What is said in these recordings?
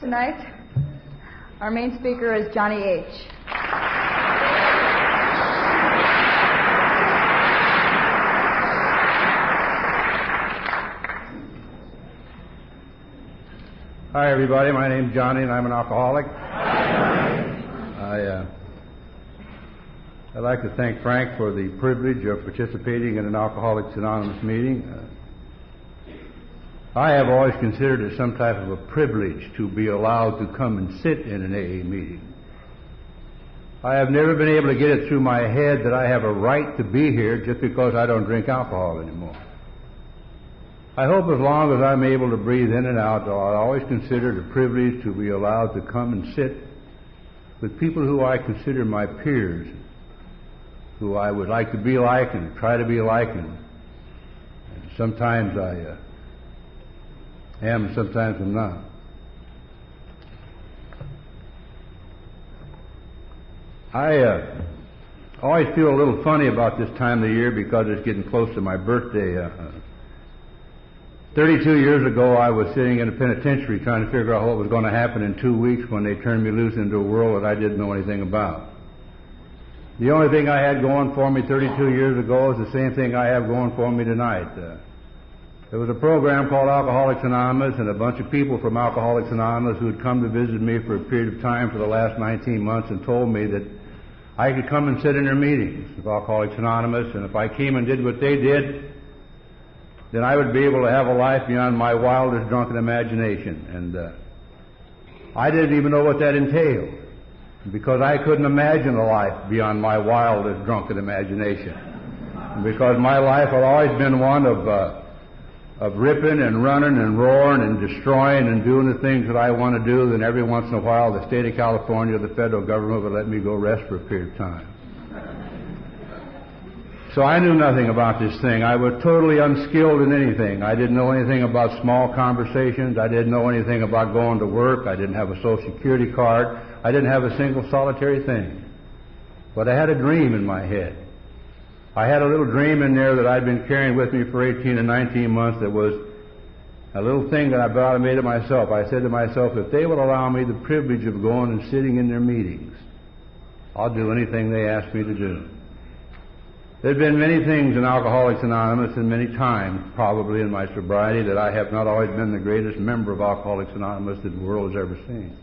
Tonight, our main speaker is Johnnie H. Hi, everybody. My name's Johnnie, and I'm an alcoholic. I'd like to thank Frank for the privilege of participating in an Alcoholics Anonymous meeting. I have always considered it some type of a privilege to be allowed to come and sit in an AA meeting. I have never been able to get it through my head that I have a right to be here just because I don't drink alcohol anymore. I hope as long as I'm able to breathe in and out, I'll always consider it a privilege to be allowed to come and sit with people who I consider my peers, who I would like to be like and try to be like, and sometimes I am and sometimes I'm not. I always feel a little funny about this time of the year because it's getting close to my birthday. 32 years ago, I was sitting in a penitentiary trying to figure out what was going to happen in 2 weeks when they turned me loose into a world that I didn't know anything about. The only thing I had going for me 32 years ago is the same thing I have going for me tonight. There was a program called Alcoholics Anonymous, and a bunch of people from Alcoholics Anonymous who had come to visit me for a period of time for the last 19 months and told me that I could come and sit in their meetings of Alcoholics Anonymous, and if I came and did what they did, then I would be able to have a life beyond my wildest drunken imagination. And I didn't even know what that entailed, because I couldn't imagine a life beyond my wildest drunken imagination. Because my life had always been one of ripping and running and roaring and destroying and doing the things that I want to do. Then every once in a while the state of California, the federal government, would let me go rest for a period of time. So I knew nothing about this thing. I was totally unskilled in anything. I didn't know anything about small conversations. I didn't know anything about going to work. I didn't have a Social Security card. I didn't have a single solitary thing. But I had a dream in my head. I had a little dream in there that I'd been carrying with me for 18 or 19 months that was a little thing that I made it myself. I said to myself, if they would allow me the privilege of going and sitting in their meetings, I'll do anything they ask me to do. There have been many things in Alcoholics Anonymous, and many times, probably in my sobriety, that I have not always been the greatest member of Alcoholics Anonymous that the world has ever seen.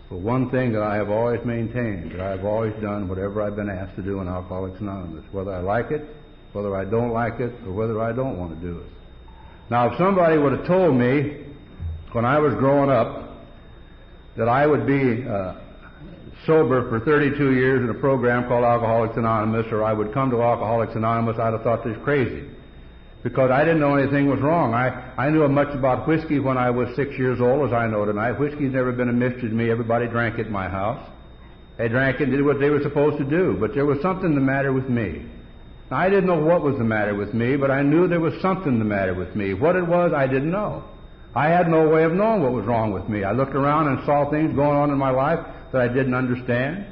But one thing that I have always maintained, that I have always done whatever I've been asked to do in Alcoholics Anonymous, whether I like it, whether I don't like it, or whether I don't want to do it. Now, if somebody would have told me when I was growing up that I would be sober for 32 years in a program called Alcoholics Anonymous, or I would come to Alcoholics Anonymous, I'd have thought this crazy, because I didn't know anything was wrong. I knew as much about whiskey when I was 6 years old as I know tonight. Whiskey's never been a mystery to me. Everybody drank it in my house. They drank it and did what they were supposed to do, but there was something the matter with me. Now, I didn't know what was the matter with me, but I knew there was something the matter with me. What it was, I didn't know. I had no way of knowing what was wrong with me. I looked around and saw things going on in my life that I didn't understand.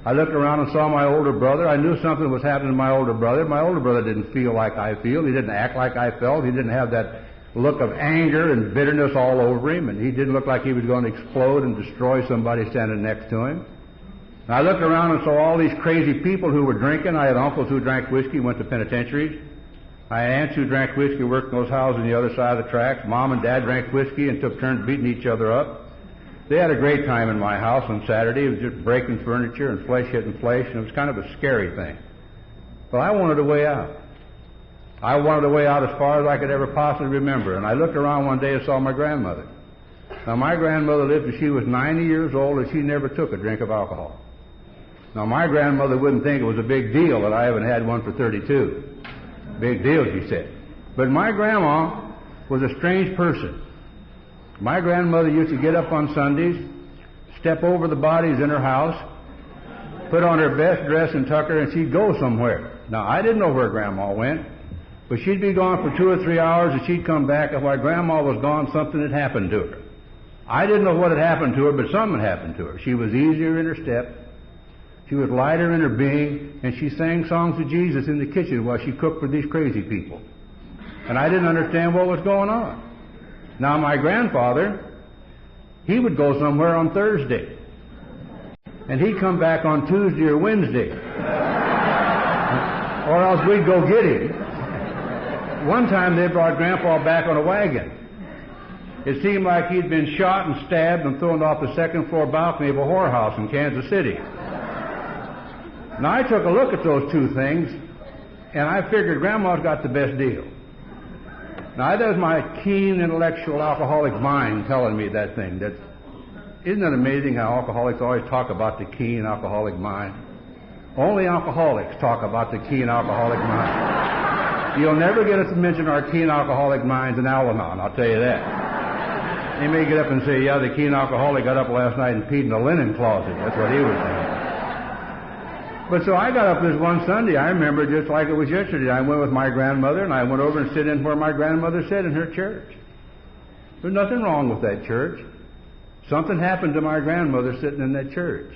I looked around and saw my older brother. I knew something was happening to my older brother. My older brother didn't feel like I feel. He didn't act like I felt. He didn't have that look of anger and bitterness all over him, and he didn't look like he was going to explode and destroy somebody standing next to him. And I looked around and saw all these crazy people who were drinking. I had uncles who drank whiskey, went to penitentiaries. I had aunts who drank whiskey, worked in those houses on the other side of the tracks. Mom and Dad drank whiskey and took turns beating each other up. They had a great time in my house on Saturday. It was just breaking furniture and flesh hitting flesh, and it was kind of a scary thing. But I wanted a way out. I wanted a way out as far as I could ever possibly remember. And I looked around one day and saw my grandmother. Now, my grandmother lived till she was 90 years old, and she never took a drink of alcohol. Now, my grandmother wouldn't think it was a big deal that I haven't had one for 32. Big deal, she said. But my grandma was a strange person. My grandmother used to get up on Sundays, step over the bodies in her house, put on her best dress and tucker, and she'd go somewhere. Now, I didn't know where Grandma went, but she'd be gone for 2 or 3 hours, and she'd come back, and while Grandma was gone, something had happened to her. I didn't know what had happened to her, but something had happened to her. She was easier in her step. She was lighter in her being, and she sang songs of Jesus in the kitchen while she cooked for these crazy people. And I didn't understand what was going on. Now, my grandfather, he would go somewhere on Thursday. And he'd come back on Tuesday or Wednesday. Or else we'd go get him. One time they brought Grandpa back on a wagon. It seemed like he'd been shot and stabbed and thrown off the second-floor balcony of a whorehouse in Kansas City. Now, I took a look at those two things, and I figured Grandma's got the best deal. Now, that was my keen, intellectual, alcoholic mind telling me that thing. Isn't it amazing how alcoholics always talk about the keen alcoholic mind? Only alcoholics talk about the keen alcoholic mind. You'll never get us to mention our keen alcoholic minds in Al-Anon, I'll tell you that. He may get up and say, yeah, the keen alcoholic got up last night and peed in a linen closet. That's what he was saying. But so I got up this one Sunday, I remember just like it was yesterday. I went with my grandmother, and I went over and sit in where my grandmother sat in her church. There's nothing wrong with that church. Something happened to my grandmother sitting in that church.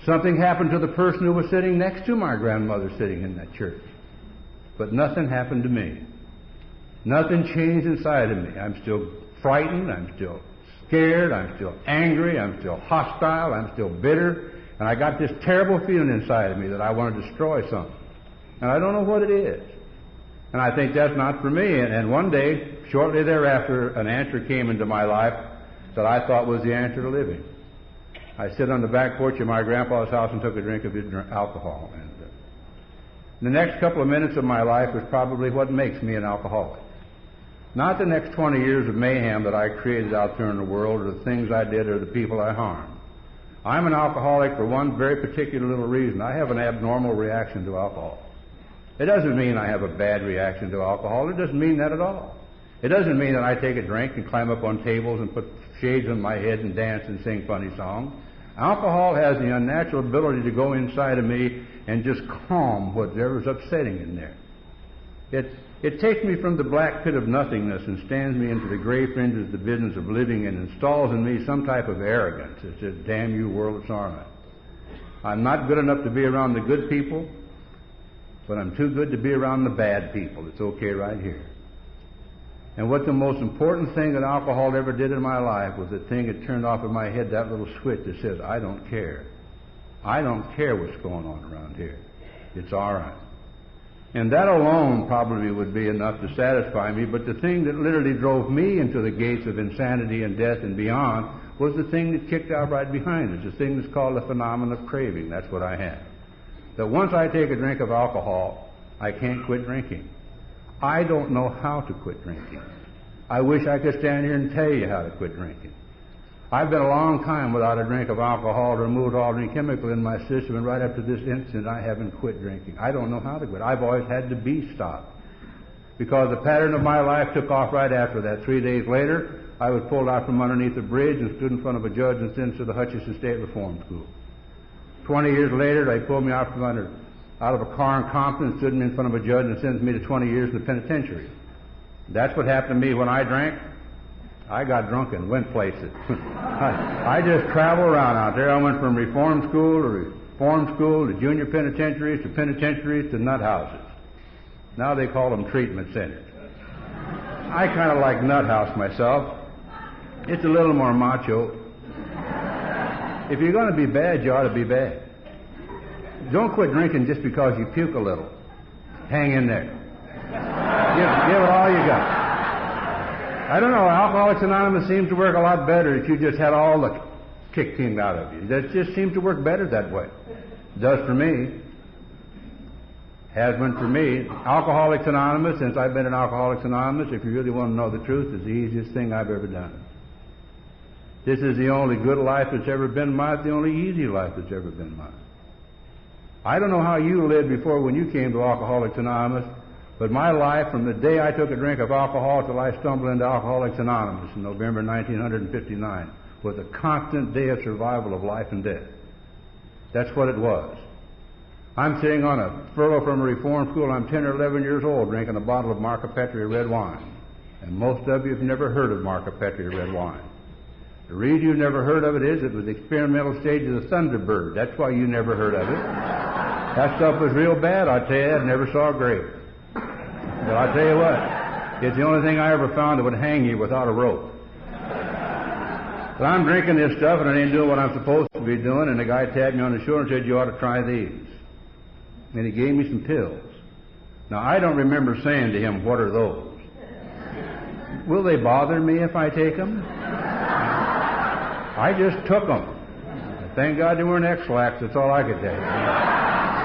Something happened to the person who was sitting next to my grandmother sitting in that church. But nothing happened to me. Nothing changed inside of me. I'm still frightened, I'm still scared, I'm still angry, I'm still hostile, I'm still bitter, and I got this terrible feeling inside of me that I want to destroy something. And I don't know what it is. And I think that's not for me. And one day, shortly thereafter, an answer came into my life that I thought was the answer to living. I sit on the back porch of my grandpa's house and took a drink of his alcohol. And the next couple of minutes of my life was probably what makes me an alcoholic. Not the next 20 years of mayhem that I created out there in the world, or the things I did, or the people I harmed. I'm an alcoholic for one very particular little reason. I have an abnormal reaction to alcohol. It doesn't mean I have a bad reaction to alcohol. It doesn't mean that at all. It doesn't mean that I take a drink and climb up on tables and put shades on my head and dance and sing funny songs. Alcohol has the unnatural ability to go inside of me and just calm whatever's upsetting in there. It takes me from the black pit of nothingness and stands me into the gray fringes of the business of living and installs in me some type of arrogance. It says, damn you, world, it's all right. I'm not good enough to be around the good people, but I'm too good to be around the bad people. It's okay right here. And what the most important thing that alcohol ever did in my life was the thing that turned off in my head that little switch that says, I don't care. I don't care what's going on around here. It's all right. And that alone probably would be enough to satisfy me, but the thing that literally drove me into the gates of insanity and death and beyond was the thing that kicked out right behind us, the thing that's called the phenomenon of craving. That's what I have. That once I take a drink of alcohol, I can't quit drinking. I don't know how to quit drinking. I wish I could stand here and tell you how to quit drinking. I've been a long time without a drink of alcohol to remove all the chemical in my system, and right up to this instant I haven't quit drinking. I don't know how to quit. I've always had to be stopped. Because the pattern of my life took off right after that. 3 days later, I was pulled out from underneath a bridge and stood in front of a judge and sent to the Hutchinson State Reform School. 20 years later, they pulled me out of a car in Compton and stood me in front of a judge and sentenced me to 20 years in the penitentiary. That's what happened to me when I drank. I got drunk and went places. I just traveled around out there. I went from reform school to junior penitentiaries to nut houses. Now they call them treatment centers. I kind of like nut house myself. It's a little more macho. If you're going to be bad, you ought to be bad. Don't quit drinking just because you puke a little. Hang in there. Give it all you got. I don't know, Alcoholics Anonymous seems to work a lot better if you just had all the kicked out of you. That just seems to work better that way. It does for me. Has been for me. Alcoholics Anonymous, since I've been in Alcoholics Anonymous, if you really want to know the truth, is the easiest thing I've ever done. This is the only good life that's ever been mine, the only easy life that's ever been mine. I don't know how you lived before when you came to Alcoholics Anonymous, but my life, from the day I took a drink of alcohol till I stumbled into Alcoholics Anonymous in November 1959, was a constant day of survival of life and death. That's what it was. I'm sitting on a furlough from a reform school. I'm 10 or 11 years old drinking a bottle of Marca Petri red wine. And most of you have never heard of Marca Petri red wine. The reason you've never heard of it is it was the experimental stage of the Thunderbird. That's why you never heard of it. That stuff was real bad, I tell you. I never saw a grape. But I'll tell you what, it's the only thing I ever found that would hang you without a rope. But I'm drinking this stuff and I ain't doing what I'm supposed to be doing, and the guy tapped me on the shoulder and said, you ought to try these. And he gave me some pills. Now, I don't remember saying to him, what are those? Will they bother me if I take them? I just took them. Thank God they weren't X-Lax, that's all I could take.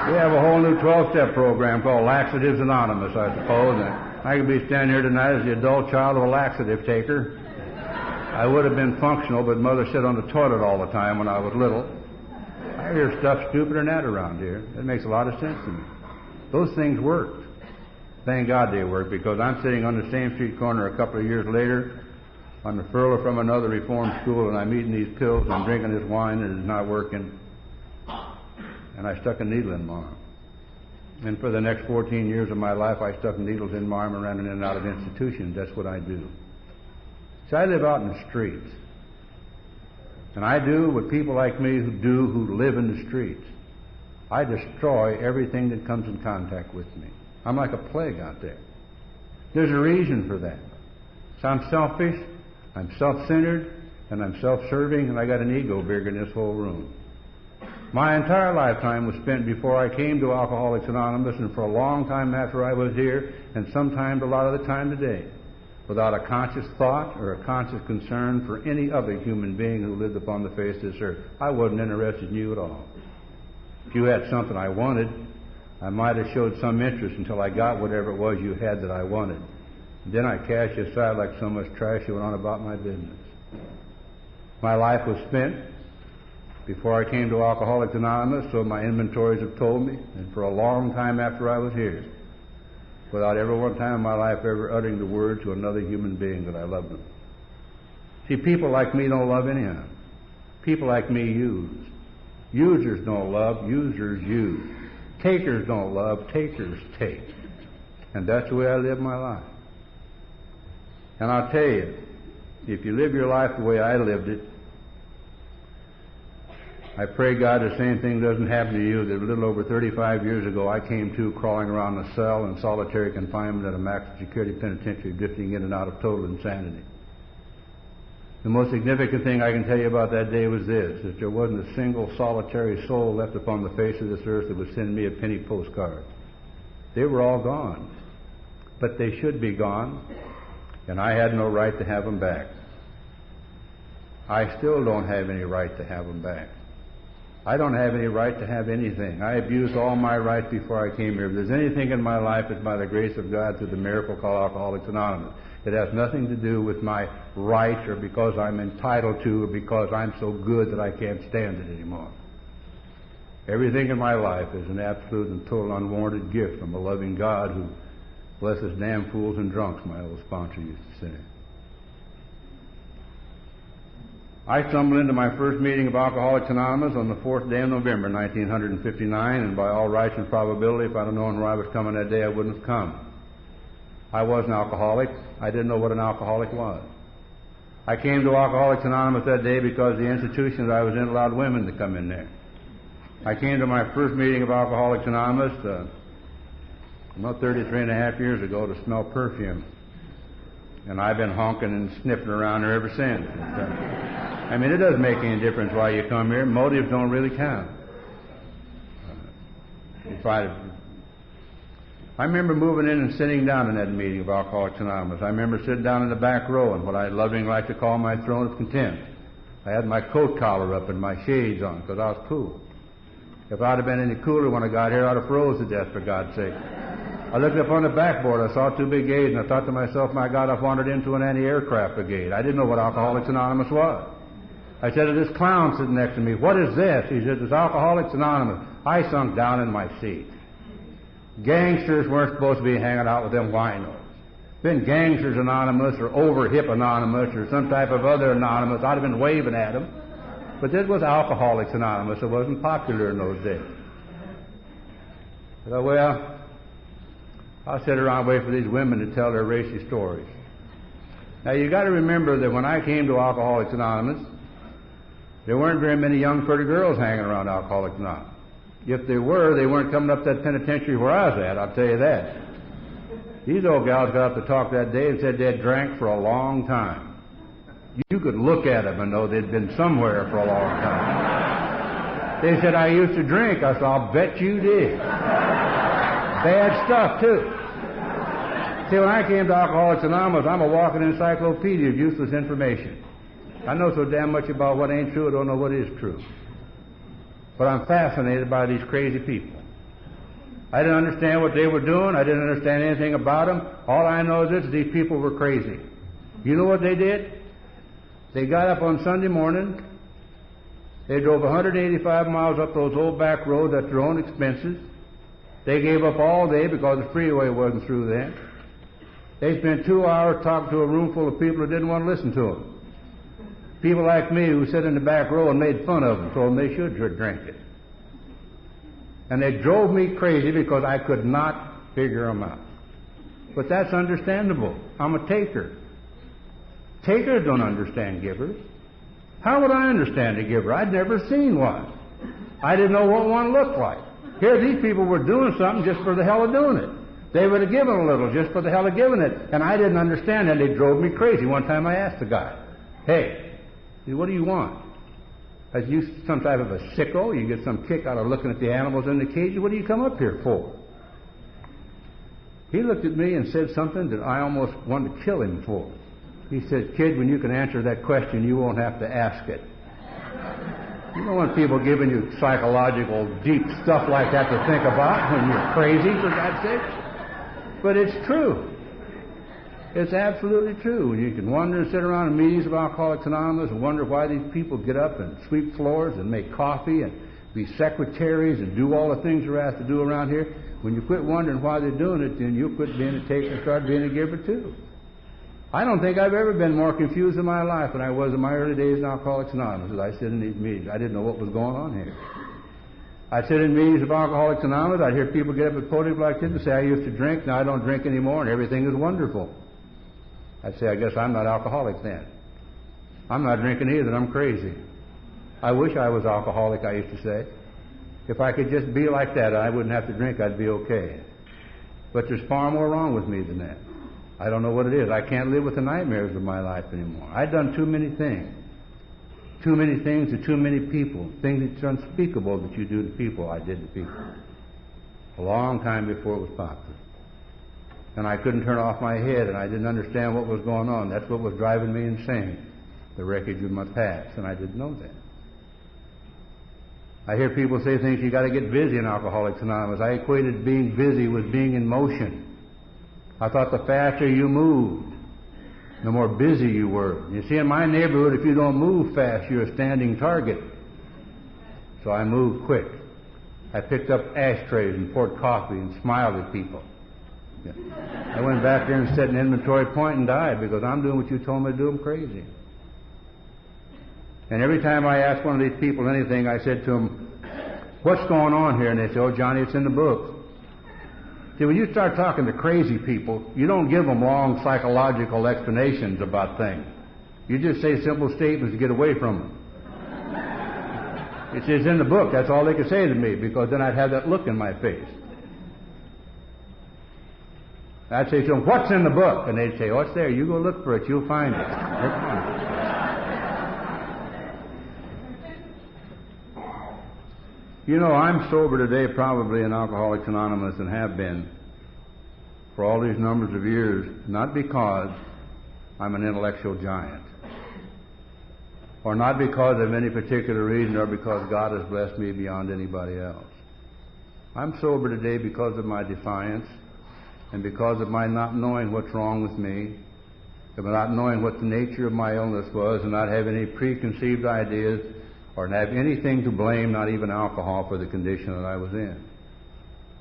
We have a whole new 12-step program called Laxatives Anonymous, I suppose. And I could be standing here tonight as the adult child of a laxative taker. I would have been functional, but Mother sat on the toilet all the time when I was little. I hear stuff stupider than that around here. It makes a lot of sense to me. Those things worked. Thank God they worked, because I'm sitting on the same street corner a couple of years later on the furlough from another reform school, and I'm eating these pills and I'm drinking this wine and it's not working. And I stuck a needle in my arm. And for the next 14 years of my life, I stuck needles in my arm and ran in and out of institutions. That's what I do. So I live out in the streets. And I do what people like me who live in the streets. I destroy everything that comes in contact with me. I'm like a plague out there. There's a reason for that. So I'm selfish, I'm self-centered, and I'm self-serving, and I got an ego bigger than this whole room. My entire lifetime was spent before I came to Alcoholics Anonymous, and for a long time after I was here, and sometimes a lot of the time today, without a conscious thought or a conscious concern for any other human being who lived upon the face of this earth. I wasn't interested in you at all. If you had something I wanted, I might have showed some interest until I got whatever it was you had that I wanted. And then I cast you aside like so much trash you went on about my business. My life was spent before I came to Alcoholics Anonymous, so my inventories have told me, and for a long time after I was here, without ever one time in my life ever uttering the word to another human being that I loved them. See, people like me don't love anyhow. People like me use. Users don't love, users use. Takers don't love, takers take. And that's the way I live my life. And I'll tell you, if you live your life the way I lived it, I pray God the same thing doesn't happen to you. That a little over 35 years ago, I came to crawling around a cell in solitary confinement at a maximum security penitentiary, drifting in and out of total insanity. The most significant thing I can tell you about that day was this, that there wasn't a single solitary soul left upon the face of this earth that would send me a penny postcard. They were all gone. But they should be gone, and I had no right to have them back. I still don't have any right to have them back. I don't have any right to have anything. I abused all my rights before I came here. If there's anything in my life, it's by the grace of God through the miracle called Alcoholics Anonymous. It has nothing to do with my rights or because I'm entitled to or because I'm so good that I can't stand it anymore. Everything in my life is an absolute and total unwarranted gift from a loving God who blesses damn fools and drunks, my old sponsor used to say. I stumbled into my first meeting of Alcoholics Anonymous on the 4th day of November, 1959, and by all rights and probability, if I'd have known where I was coming that day, I wouldn't have come. I was an alcoholic. I didn't know what an alcoholic was. I came to Alcoholics Anonymous that day because the institution that I was in allowed women to come in there. I came to my first meeting of Alcoholics Anonymous about 33 and a half years ago to smell perfume. And I've been honking and sniffing around there ever since. I mean, it doesn't make any difference why you come here. Motives don't really count. I remember moving in and sitting down in that meeting of Alcoholics Anonymous. I remember sitting down in the back row in what I lovingly like to call my throne of contempt. I had my coat collar up and my shades on because I was cool. If I'd have been any cooler when I got here, I'd have froze to death, for God's sake. I looked up on the backboard, I saw 2 big A's, and I thought to myself, my God, I've wandered into an anti-aircraft brigade. I didn't know what Alcoholics Anonymous was. I said to this clown sitting next to me, what is this? He said, it's Alcoholics Anonymous. I sunk down in my seat. Gangsters weren't supposed to be hanging out with them winos. Been Gangsters Anonymous or Over-Hip Anonymous or some type of other Anonymous, I'd have been waving at them. But this was Alcoholics Anonymous. It wasn't popular in those days. I thought, well, I'll sit around and wait for these women to tell their racy stories. Now, you got to remember that when I came to Alcoholics Anonymous, there weren't very many young, pretty girls hanging around Alcoholics Anonymous. If there were, they weren't coming up that penitentiary where I was at, I'll tell you that. These old gals got up to talk that day and said they had drank for a long time. You could look at them and know they'd been somewhere for a long time. They said, I used to drink. I said, I'll bet you did. Bad stuff, too. See, when I came to Alcoholics Anonymous, I'm a walking encyclopedia of useless information. I know so damn much about what ain't true, I don't know what is true. But I'm fascinated by these crazy people. I didn't understand what they were doing. I didn't understand anything about them. All I know is this, these people were crazy. You know what they did? They got up on Sunday morning. They drove 185 miles up those old back roads at their own expenses. They gave up all day because the freeway wasn't through then. They spent 2 hours talking to a room full of people who didn't want to listen to them. People like me who sit in the back row and made fun of them, told them they should drink it. And they drove me crazy because I could not figure them out. But that's understandable. I'm a taker. Takers don't understand givers. How would I understand a giver? I'd never seen one. I didn't know what one looked like. Here these people were doing something just for the hell of doing it. They would have given a little just for the hell of giving it. And I didn't understand, and they drove me crazy. One time I asked the guy, hey, what do you want? Are you some type of a sicko? You get some kick out of looking at the animals in the cage? What do you come up here for? He looked at me and said something that I almost wanted to kill him for. He said, kid, when you can answer that question, you won't have to ask it. You don't want people giving you psychological, deep stuff like that to think about when you're crazy, for God's sake. But it's true. It's absolutely true. You can wander and sit around in meetings of Alcoholics Anonymous and wonder why these people get up and sweep floors and make coffee and be secretaries and do all the things they're asked to do around here. When you quit wondering why they're doing it, then you'll quit being a taker and start being a giver too. I don't think I've ever been more confused in my life than I was in my early days in Alcoholics Anonymous as I sit in these meetings. I didn't know what was going on here. I'd sit in meetings of Alcoholics Anonymous, I'd hear people get up at podiums like this and say, I used to drink, now I don't drink anymore, and everything is wonderful. I'd say, I guess I'm not alcoholic then. I'm not drinking either, I'm crazy. I wish I was alcoholic, I used to say. If I could just be like that, I wouldn't have to drink, I'd be okay. But there's far more wrong with me than that. I don't know what it is. I can't live with the nightmares of my life anymore. I've done too many things. Too many things to too many people. Things that's unspeakable that you do to people, I did to people. A long time before it was popular. And I couldn't turn off my head, and I didn't understand what was going on. That's what was driving me insane, the wreckage of my past, and I didn't know that. I hear people say things, you got to get busy in Alcoholics Anonymous. I equated being busy with being in motion. I thought the faster you moved, the more busy you were. You see, in my neighborhood, if you don't move fast, you're a standing target. So I moved quick. I picked up ashtrays and poured coffee and smiled at people. Yeah. I went back there and set an inventory point and died because I'm doing what you told me to do. I'm crazy. And every time I asked one of these people anything, I said to them, what's going on here? And they say, oh, Johnny, it's in the book. See, when you start talking to crazy people, you don't give them long psychological explanations about things. You just say simple statements to get away from them. It says in the book, that's all they could say to me, because then I'd have that look in my face. I'd say to them, what's in the book? And they'd say, oh, it's there. You go look for it. You'll find it. You know, I'm sober today probably in Alcoholics Anonymous and have been for all these numbers of years, not because I'm an intellectual giant, or not because of any particular reason, or because God has blessed me beyond anybody else. I'm sober today because of my defiance and because of my not knowing what's wrong with me, of not knowing what the nature of my illness was, and not having any preconceived ideas or have anything to blame, not even alcohol, for the condition that I was in.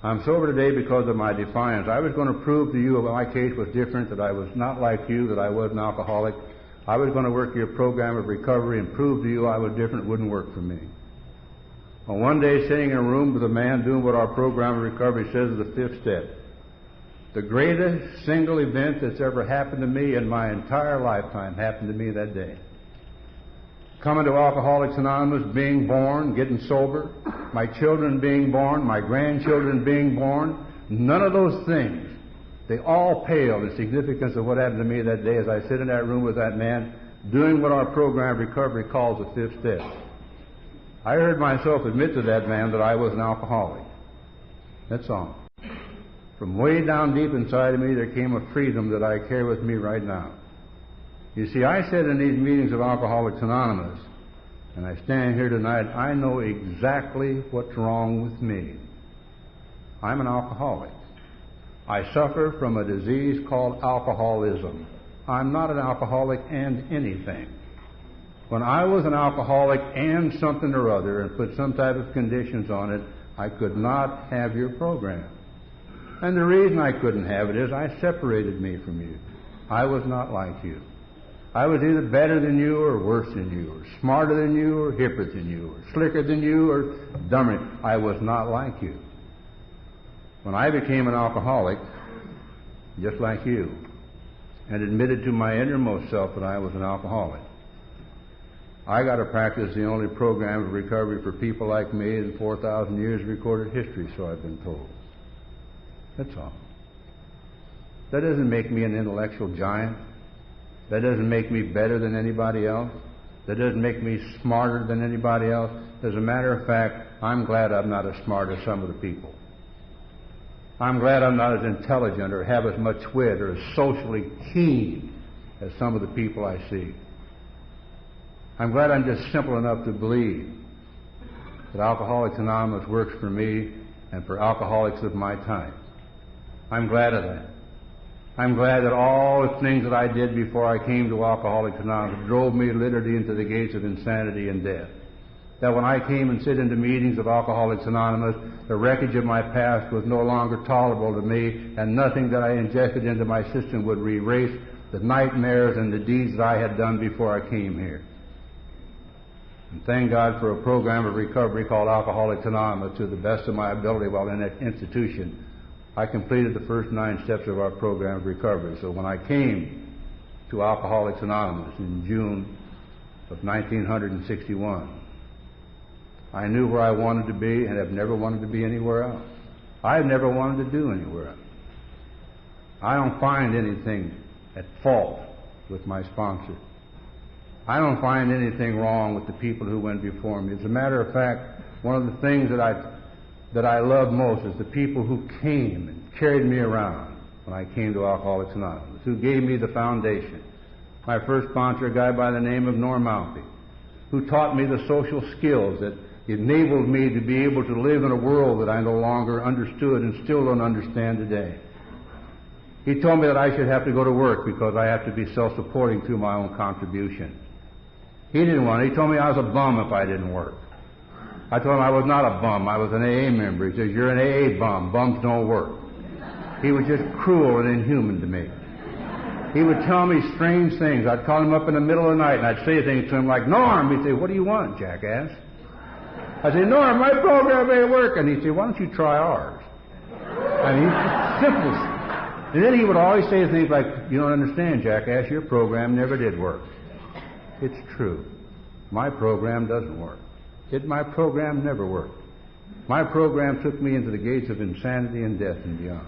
I'm sober today because of my defiance. I was going to prove to you that my case was different, that I was not like you, that I was an alcoholic. I was going to work your program of recovery and prove to you I was different. It wouldn't work for me. Well, one day, sitting in a room with a man doing what our program of recovery says is the fifth step, the greatest single event that's ever happened to me in my entire lifetime happened to me that day. Coming to Alcoholics Anonymous, being born, getting sober, my children being born, my grandchildren being born, none of those things, they all pale in significance of what happened to me that day as I sit in that room with that man doing what our program of recovery calls the fifth step. I heard myself admit to that man that I was an alcoholic. That's all. From way down deep inside of me, there came a freedom that I carry with me right now. You see, I said in these meetings of Alcoholics Anonymous, and I stand here tonight, I know exactly what's wrong with me. I'm an alcoholic. I suffer from a disease called alcoholism. I'm not an alcoholic and anything. When I was an alcoholic and something or other and put some type of conditions on it, I could not have your program. And the reason I couldn't have it is I separated me from you. I was not like you. I was either better than you or worse than you, or smarter than you or hipper than you, or slicker than you or dumber. I was not like you. When I became an alcoholic, just like you, and admitted to my innermost self that I was an alcoholic, I got to practice the only program of recovery for people like me in 4,000 years of recorded history, so I've been told. That's all. That doesn't make me an intellectual giant. That doesn't make me better than anybody else. That doesn't make me smarter than anybody else. As a matter of fact, I'm glad I'm not as smart as some of the people. I'm glad I'm not as intelligent or have as much wit or as socially keen as some of the people I see. I'm glad I'm just simple enough to believe that Alcoholics Anonymous works for me and for alcoholics of my type. I'm glad of that. I'm glad that all the things that I did before I came to Alcoholics Anonymous drove me literally into the gates of insanity and death. That when I came and sit into meetings of Alcoholics Anonymous, the wreckage of my past was no longer tolerable to me, and nothing that I injected into my system would erase the nightmares and the deeds that I had done before I came here. And thank God for a program of recovery called Alcoholics Anonymous. To the best of my ability while in that institution, I completed the first 9 steps of our program of recovery. So when I came to Alcoholics Anonymous in June of 1961, I knew where I wanted to be and have never wanted to be anywhere else. I've never wanted to do anywhere else. I don't find anything at fault with my sponsor. I don't find anything wrong with the people who went before me. As a matter of fact, one of the things that I love most is the people who came and carried me around when I came to Alcoholics Anonymous, who gave me the foundation. My first sponsor, a guy by the name of Norm Alfie, who taught me the social skills that enabled me to be able to live in a world that I no longer understood and still don't understand today. He told me that I should have to go to work because I have to be self-supporting through my own contribution. He didn't want it. He told me I was a bum if I didn't work. I told him I was not a bum. I was an AA member. He says, "You're an AA bum. Bums don't work." He was just cruel and inhuman to me. He would tell me strange things. I'd call him up in the middle of the night and I'd say things to him like, "Norm," he'd say, "What do you want, jackass?" I'd say, "Norm, my program ain't working." He'd say, "Why don't you try ours?" I mean, simple. And then he would always say things like, "You don't understand, jackass, your program never did work." It's true. My program doesn't work. My program never worked. My program took me into the gates of insanity and death and beyond.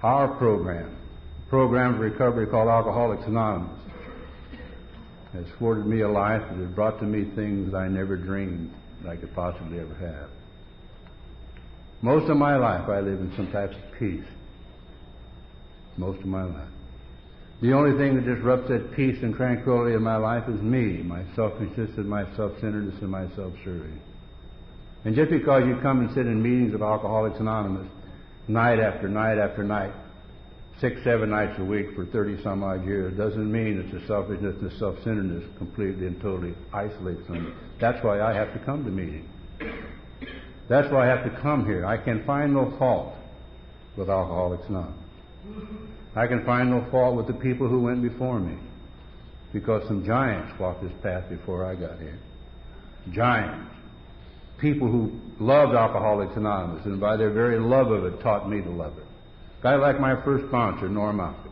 Our program of recovery called Alcoholics Anonymous, has afforded me a life that has brought to me things that I never dreamed that I could possibly ever have. Most of my life I live in some types of peace. Most of my life. The only thing that disrupts that peace and tranquility in my life is me, my selfishness and my self-centeredness and my self-serving. And just because you come and sit in meetings of Alcoholics Anonymous night after night after night, 6, 7 nights a week for 30-some-odd years, doesn't mean that the selfishness and the self-centeredness completely and totally isolates from me. That's why I have to come to meetings. That's why I have to come here. I can find no fault with Alcoholics Anonymous. I can find no fault with the people who went before me, because some giants walked this path before I got here. Giants. People who loved Alcoholics Anonymous, and by their very love of it, taught me to love it. A guy like my first sponsor, Norm Alfie.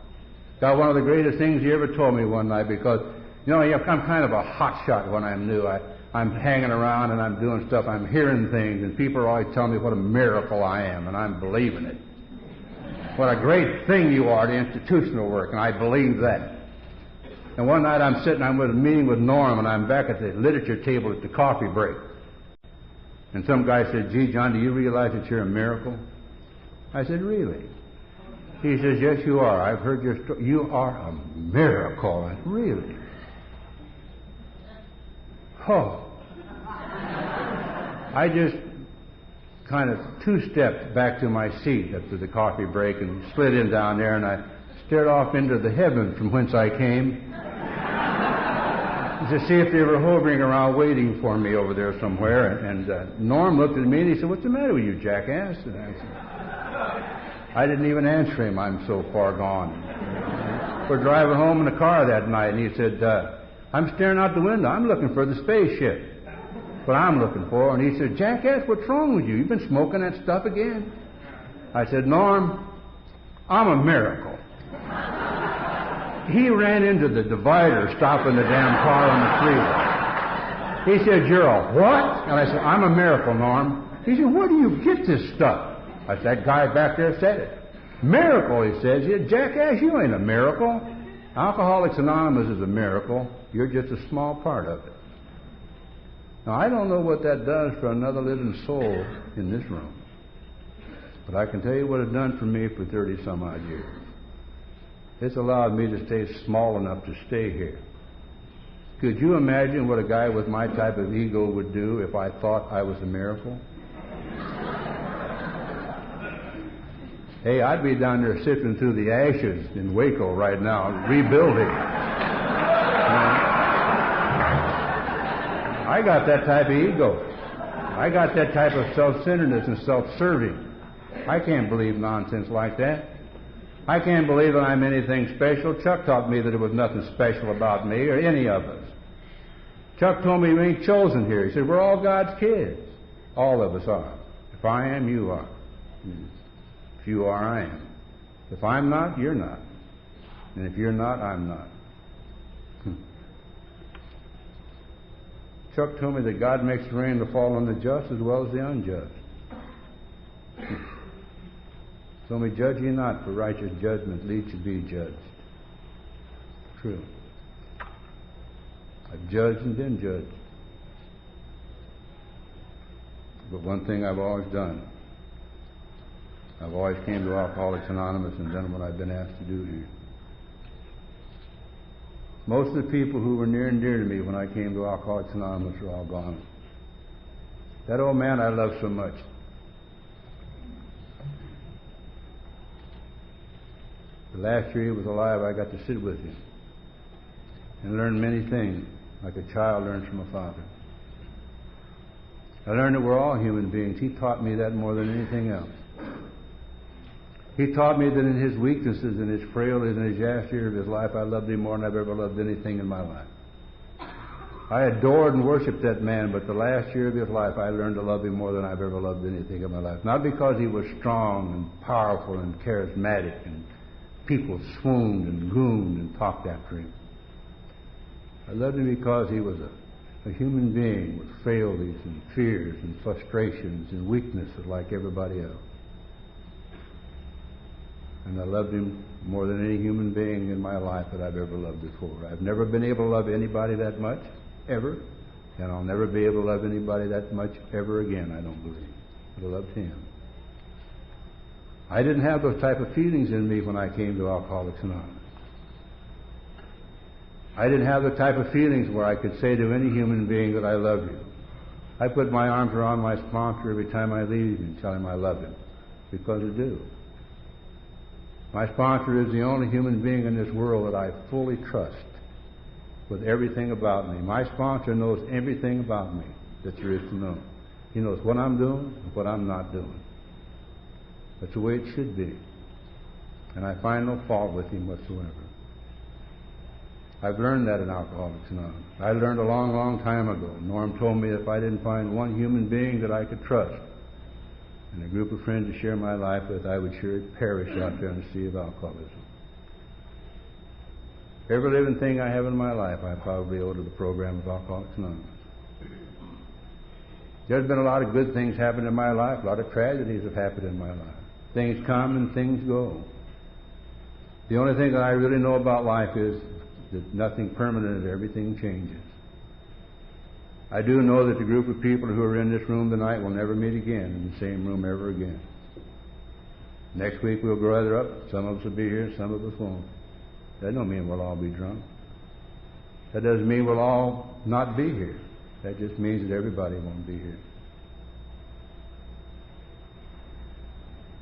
Got one of the greatest things he ever told me one night, because, you know, I'm kind of a hot shot when I'm new. I'm hanging around and I'm doing stuff, I'm hearing things, and people are always telling me what a miracle I am, and I'm believing it. What a great thing you are, the institutional work, and I believe that. And one night I'm with a meeting with Norm, and I'm back at the literature table at the coffee break. And some guy said, "Gee, John, do you realize that you're a miracle?" I said, "Really?" He says, "Yes, you are. I've heard your story. You are a miracle." I said, "Really?" Oh. I just kind of two-stepped back to my seat after the coffee break and slid in down there, and I stared off into the heaven from whence I came to see if they were hovering around waiting for me over there somewhere. And Norm looked at me and he said, "What's the matter with you, jackass?" And I said, I didn't even answer him. I'm so far gone. We're driving home in the car that night, and he said, "I'm staring out the window. I'm looking for the spaceship. What I'm looking for." And he said, "Jackass, what's wrong with you? You've been smoking that stuff again?" I said, "Norm, I'm a miracle." He ran into the divider, stopping the damn car on the freeway. He said, "You're a what?" And I said, "I'm a miracle, Norm." He said, "Where do you get this stuff?" I said, "That guy back there said it." "Miracle," he says. "Yeah, jackass, you ain't a miracle. Alcoholics Anonymous is a miracle. You're just a small part of it." Now, I don't know what that does for another living soul in this room, but I can tell you what it done for me for 30-some-odd years. It's allowed me to stay small enough to stay here. Could you imagine what a guy with my type of ego would do if I thought I was a miracle? Hey, I'd be down there sifting through the ashes in Waco right now, rebuilding. I got that type of ego. I got that type of self-centeredness and self-serving. I can't believe nonsense like that. I can't believe that I'm anything special. Chuck taught me that there was nothing special about me or any of us. Chuck told me we ain't chosen here. He said, we're all God's kids. All of us are. If I am, you are. If you are, I am. If I'm not, you're not. And if you're not, I'm not. Chuck told me that God makes the rain to fall on the just as well as the unjust. Told me, judge ye not, for righteous judgment leads to be judged. True. I've judged and been judged. But one thing I've always done, I've always came to Alcoholics Anonymous and done what I've been asked to do here. Most of the people who were near and dear to me when I came to Alcoholics Anonymous are all gone. That old man I loved so much. The last year he was alive, I got to sit with him and learn many things, like a child learns from a father. I learned that we're all human beings. He taught me that more than anything else. He taught me that in his weaknesses and his frailties and his last year of his life, I loved him more than I've ever loved anything in my life. I adored and worshipped that man, but the last year of his life, I learned to love him more than I've ever loved anything in my life. Not because he was strong and powerful and charismatic and people swooned and gooned and talked after him. I loved him because he was a human being with frailties and fears and frustrations and weaknesses like everybody else. And I loved him more than any human being in my life that I've ever loved before. I've never been able to love anybody that much, ever, and I'll never be able to love anybody that much ever again, I don't believe. But I loved him. I didn't have those type of feelings in me when I came to Alcoholics Anonymous. I didn't have the type of feelings where I could say to any human being that I love you. I put my arms around my sponsor every time I leave and tell him I love him, because I do. My sponsor is the only human being in this world that I fully trust with everything about me. My sponsor knows everything about me that there is to know. He knows what I'm doing and what I'm not doing. That's the way it should be. And I find no fault with him whatsoever. I've learned that in Alcoholics Anonymous. I learned a long, long time ago. Norm told me if I didn't find one human being that I could trust and a group of friends to share my life with, I would sure perish out there in the sea of alcoholism. Every living thing I have in my life, I probably owe to the program of Alcoholics Anonymous. There's been a lot of good things happen in my life. A lot of tragedies have happened in my life. Things come and things go. The only thing that I really know about life is That nothing permanent, everything changes. I do know that the group of people who are in this room tonight will never meet again in the same room ever again. Next week we'll gather up. Some of us will be here, some of us won't. That don't mean we'll all be drunk. That doesn't mean we'll all not be here. That just means that everybody won't be here.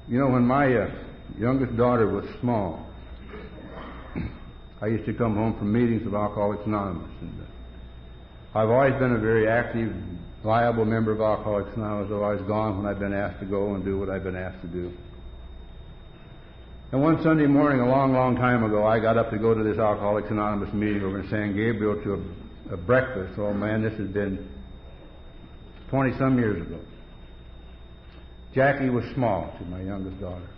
You know, when my youngest daughter was small, I used to come home from meetings of Alcoholics Anonymous. And I've always been a very active, viable member of Alcoholics Anonymous. I've always gone when I've been asked to go and do what I've been asked to do. And one Sunday morning, a long, long time ago, I got up to go to this Alcoholics Anonymous meeting over in San Gabriel to a breakfast. Oh man, this has been 20-some years ago. Jackie was small. She's my youngest daughter.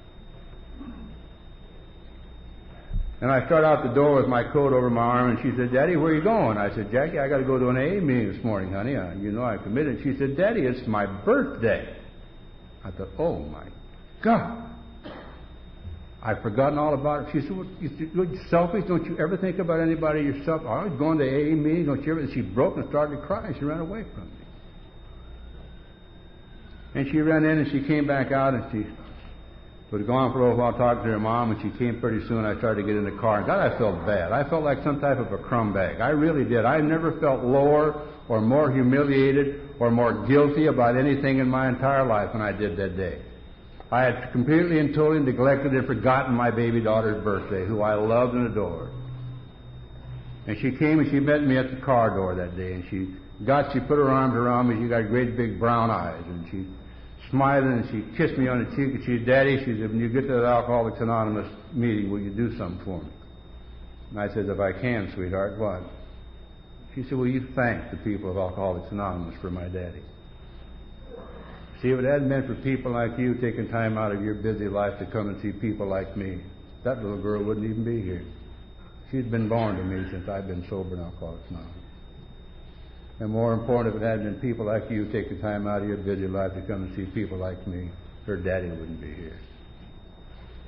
And I started out the door with my coat over my arm, and she said, "Daddy, where are you going?" I said, "Jackie, I got to go to an AA meeting this morning, honey. You know I committed." She said, "Daddy, it's my birthday." I thought, oh my God. I've forgotten all about it. She said, "Well, you're selfish. Don't you ever think about anybody yourself? I was going to AA meetings. Don't you ever?" She broke and started crying. She ran away from me. And she ran in and she came back out and she was gone for a little while talking to her mom, and she came pretty soon. I started to get in the car, and God, I felt bad. I felt like some type of a crumb bag. I really did. I never felt lower or more humiliated or more guilty about anything in my entire life than I did that day. I had completely and totally neglected and forgotten my baby daughter's birthday, who I loved and adored. And she came and she met me at the car door that day, and she put her arms around me. She got great big brown eyes, and she smiled and she kissed me on the cheek, and she said, "Daddy," she said, "when you get to that Alcoholics Anonymous meeting, will you do something for me?" And I said, "If I can, sweetheart." "What?" She said, "Will you thank the people of Alcoholics Anonymous for my daddy?" See, if it hadn't been for people like you taking time out of your busy life to come and see people like me, that little girl wouldn't even be here. She's been born to me since I've been sober in Alcoholics Anonymous. And more important, if it hadn't been people like you taking time out of your busy life to come and see people like me, her daddy wouldn't be here.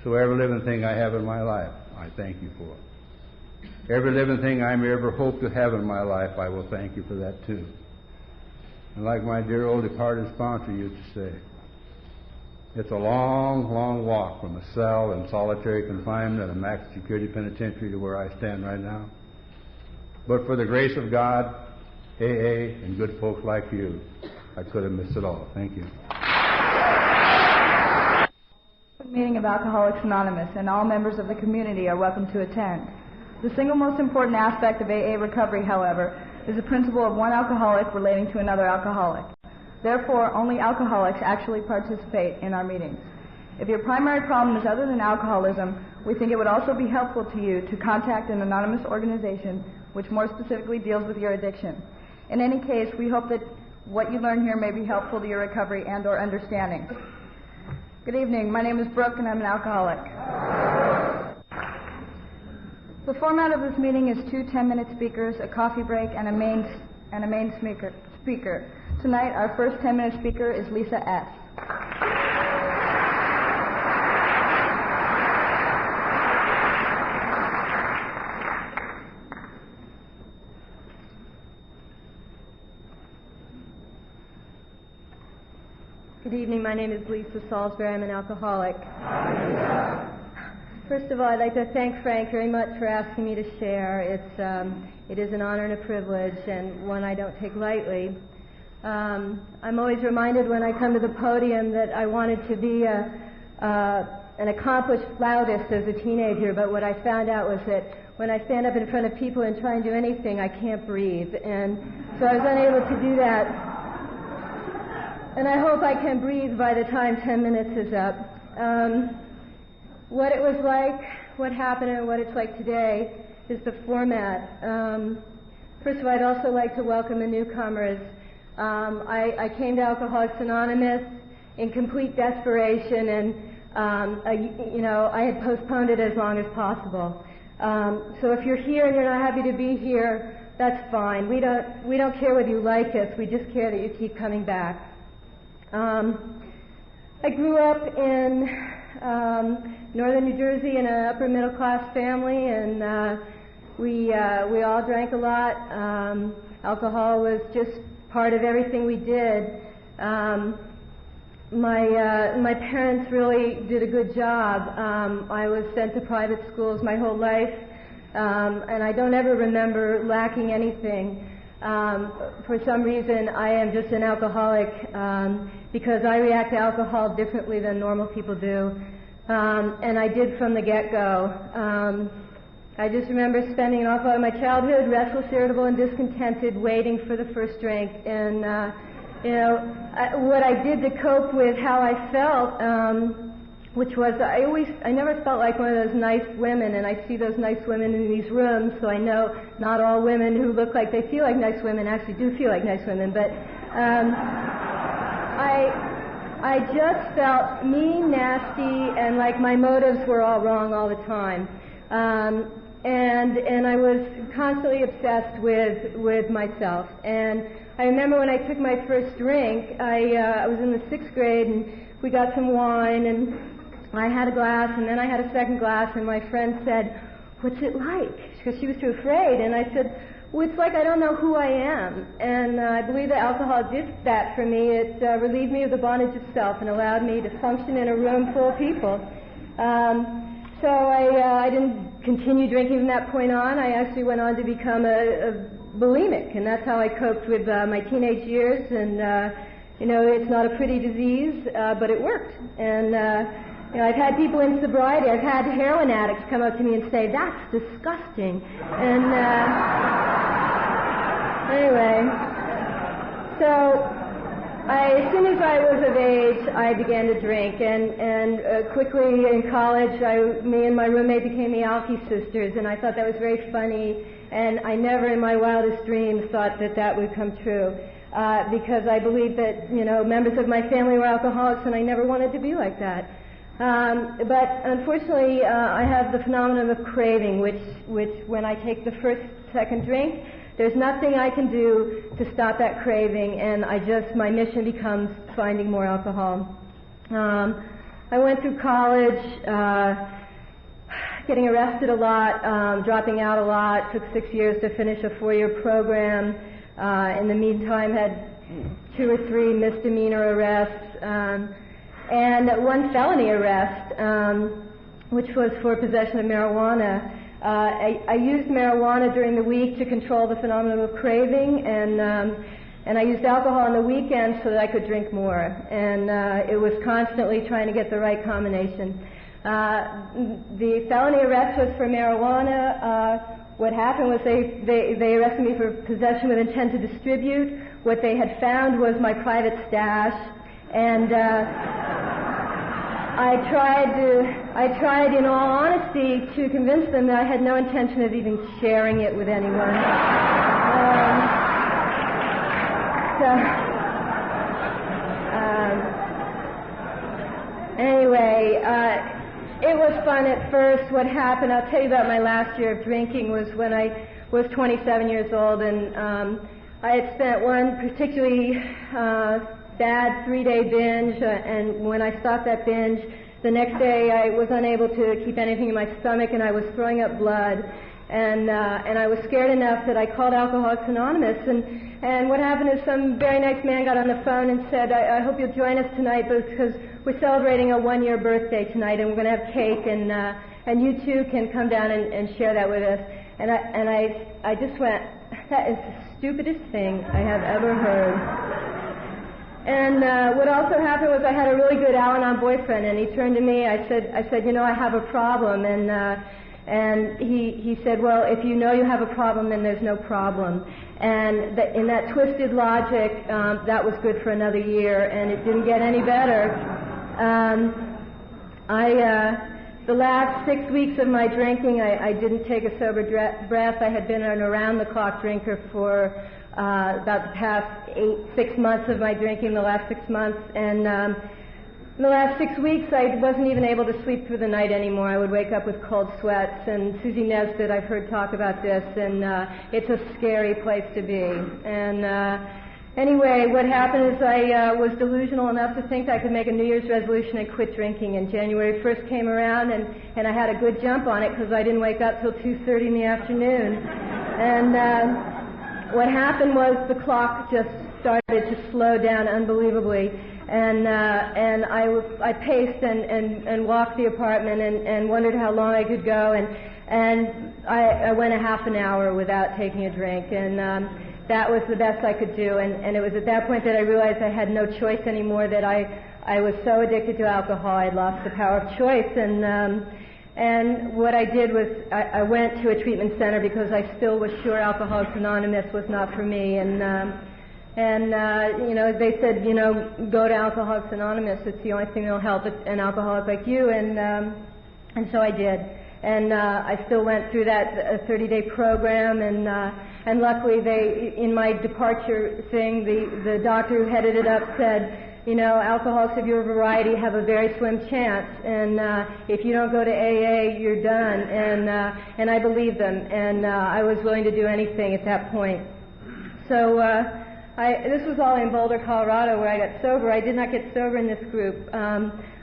So every living thing I have in my life, I thank you for. Every living thing I may ever hope to have in my life, I will thank you for that too. And like my dear old departed sponsor used to say, it's a long, long walk from a cell in solitary confinement at a max security penitentiary to where I stand right now. But for the grace of God, AA, and good folks like you, I could have missed it all. Thank you. Meeting of Alcoholics Anonymous, and all members of the community are welcome to attend. The single most important aspect of AA recovery, however, is the principle of one alcoholic relating to another alcoholic. Therefore, only alcoholics actually participate in our meetings. If your primary problem is other than alcoholism, we think it would also be helpful to you to contact an anonymous organization which more specifically deals with your addiction. In any case, we hope that what you learn here may be helpful to your recovery and or understanding. Good evening. My name is Brooke, and I'm an alcoholic. The format of this meeting is 2 10-minute speakers, a coffee break, and a main speaker. Tonight, our first 10-minute speaker is Lisa S. Good evening. My name is Lisa Salisbury. I'm an alcoholic. First of all, I'd like to thank Frank very much for asking me to share. It is an honor and a privilege, and one I don't take lightly. I'm always reminded when I come to the podium that I wanted to be an accomplished flautist as a teenager, but what I found out was that when I stand up in front of people and try and do anything, I can't breathe, and so I was unable to do that. And I hope I can breathe by the time 10 minutes is up. What it was like, what happened, and what it's like today is the format. First of all, I'd also like to welcome the newcomers. I came to Alcoholics Anonymous in complete desperation, and I had postponed it as long as possible. So if you're here and you're not happy to be here, that's fine. We don't care whether you like us. We just care that you keep coming back. I grew up in northern New Jersey in an upper middle class family, and we all drank a lot. Alcohol was just part of everything we did. My parents really did a good job. I was sent to private schools my whole life, and I don't ever remember lacking anything. For some reason, I am just an alcoholic because I react to alcohol differently than normal people do, and I did from the get-go. I just remember spending an awful lot of my childhood restless, irritable, and discontented, waiting for the first drink. And what I did to cope with how I felt, which was I never felt like one of those nice women, and I see those nice women in these rooms, so I know not all women who look like they feel like nice women actually do feel like nice women, but I just felt mean, nasty, and like my motives were all wrong all the time. And I was constantly obsessed with myself. And I remember when I took my first drink, I was in the 6th grade, and we got some wine, and I had a glass, and then I had a second glass, and my friend said, "What's it like?" Because she was too afraid. And I said, "Well, it's like I don't know who I am." And I believe that alcohol did that for me. It relieved me of the bondage of self and allowed me to function in a room full of people. So I didn't continue drinking from that point on. I actually went on to become a bulimic, and that's how I coped with my teenage years. And it's not a pretty disease, but it worked. And I've had people in sobriety. I've had heroin addicts come up to me and say, "That's disgusting." And anyway, so as soon as I was of age, I began to drink, and quickly in college, me and my roommate became the Alki sisters, and I thought that was very funny, and I never in my wildest dreams thought that would come true, because I believed that, members of my family were alcoholics, and I never wanted to be like that. But unfortunately, I have the phenomenon of craving, which when I take the second drink, there's nothing I can do to stop that craving, and my mission becomes finding more alcohol. I went through college, getting arrested a lot, dropping out a lot. Took 6 years to finish a 4-year program. In the meantime, had 2 or 3 misdemeanor arrests, and 1 felony arrest, which was for possession of marijuana. I used marijuana during the week to control the phenomenon of craving, and I used alcohol on the weekends so that I could drink more. And it was constantly trying to get the right combination. The felony arrest was for marijuana. What happened was they arrested me for possession with intent to distribute. What they had found was my private stash, and I tried in all honesty to convince them that I had no intention of even sharing it with anyone. Anyway, it was fun at first. What happened, I'll tell you about my last year of drinking, was when I was 27 years old, and I had spent one particularly bad 3-day binge, and when I stopped that binge, the next day I was unable to keep anything in my stomach, and I was throwing up blood, and I was scared enough that I called Alcoholics Anonymous, and what happened is some very nice man got on the phone and said, I hope you'll join us tonight because we're celebrating a 1-year birthday tonight, and we're going to have cake, and you too can come down and share that with us. And I just went, that is the stupidest thing I have ever heard. And what also happened was I had a really good Al-Anon boyfriend, and he turned to me. I said, I have a problem, and he said, well, if you know you have a problem, then there's no problem. And in that twisted logic, that was good for another year, and it didn't get any better. The last 6 weeks of my drinking, I didn't take a sober breath. I had been an around-the-clock drinker for about the past 6 months of my drinking, the last 6 months, and in the last 6 weeks I wasn't even able to sleep through the night anymore. I would wake up with cold sweats, and Susie Nesbitt, I've heard talk about this, and it's a scary place to be. And Anyway, what happened is I was delusional enough to think I could make a New Year's resolution and quit drinking, and January 1st came around, and I had a good jump on it because I didn't wake up till 2:30 in the afternoon. And what happened was the clock just started to slow down unbelievably, and I paced and walked the apartment and wondered how long I could go, and I went a half an hour without taking a drink, and that was the best I could do, and it was at that point that I realized I had no choice anymore, that I was so addicted to alcohol I'd lost the power of choice, and what I did was I went to a treatment center because I still was sure Alcoholics Anonymous was not for me, and you know, they said, you know, go to Alcoholics Anonymous, it's the only thing that'll help an alcoholic like you, and so I did. And I still went through that 30-day program, and luckily they, in my departure thing, the doctor who headed it up said, you know, alcoholics of your variety have a very slim chance, and if you don't go to AA, you're done. And I believed them, and I was willing to do anything at that point. So this was all in Boulder, Colorado, where I got sober. I did not get sober in this group.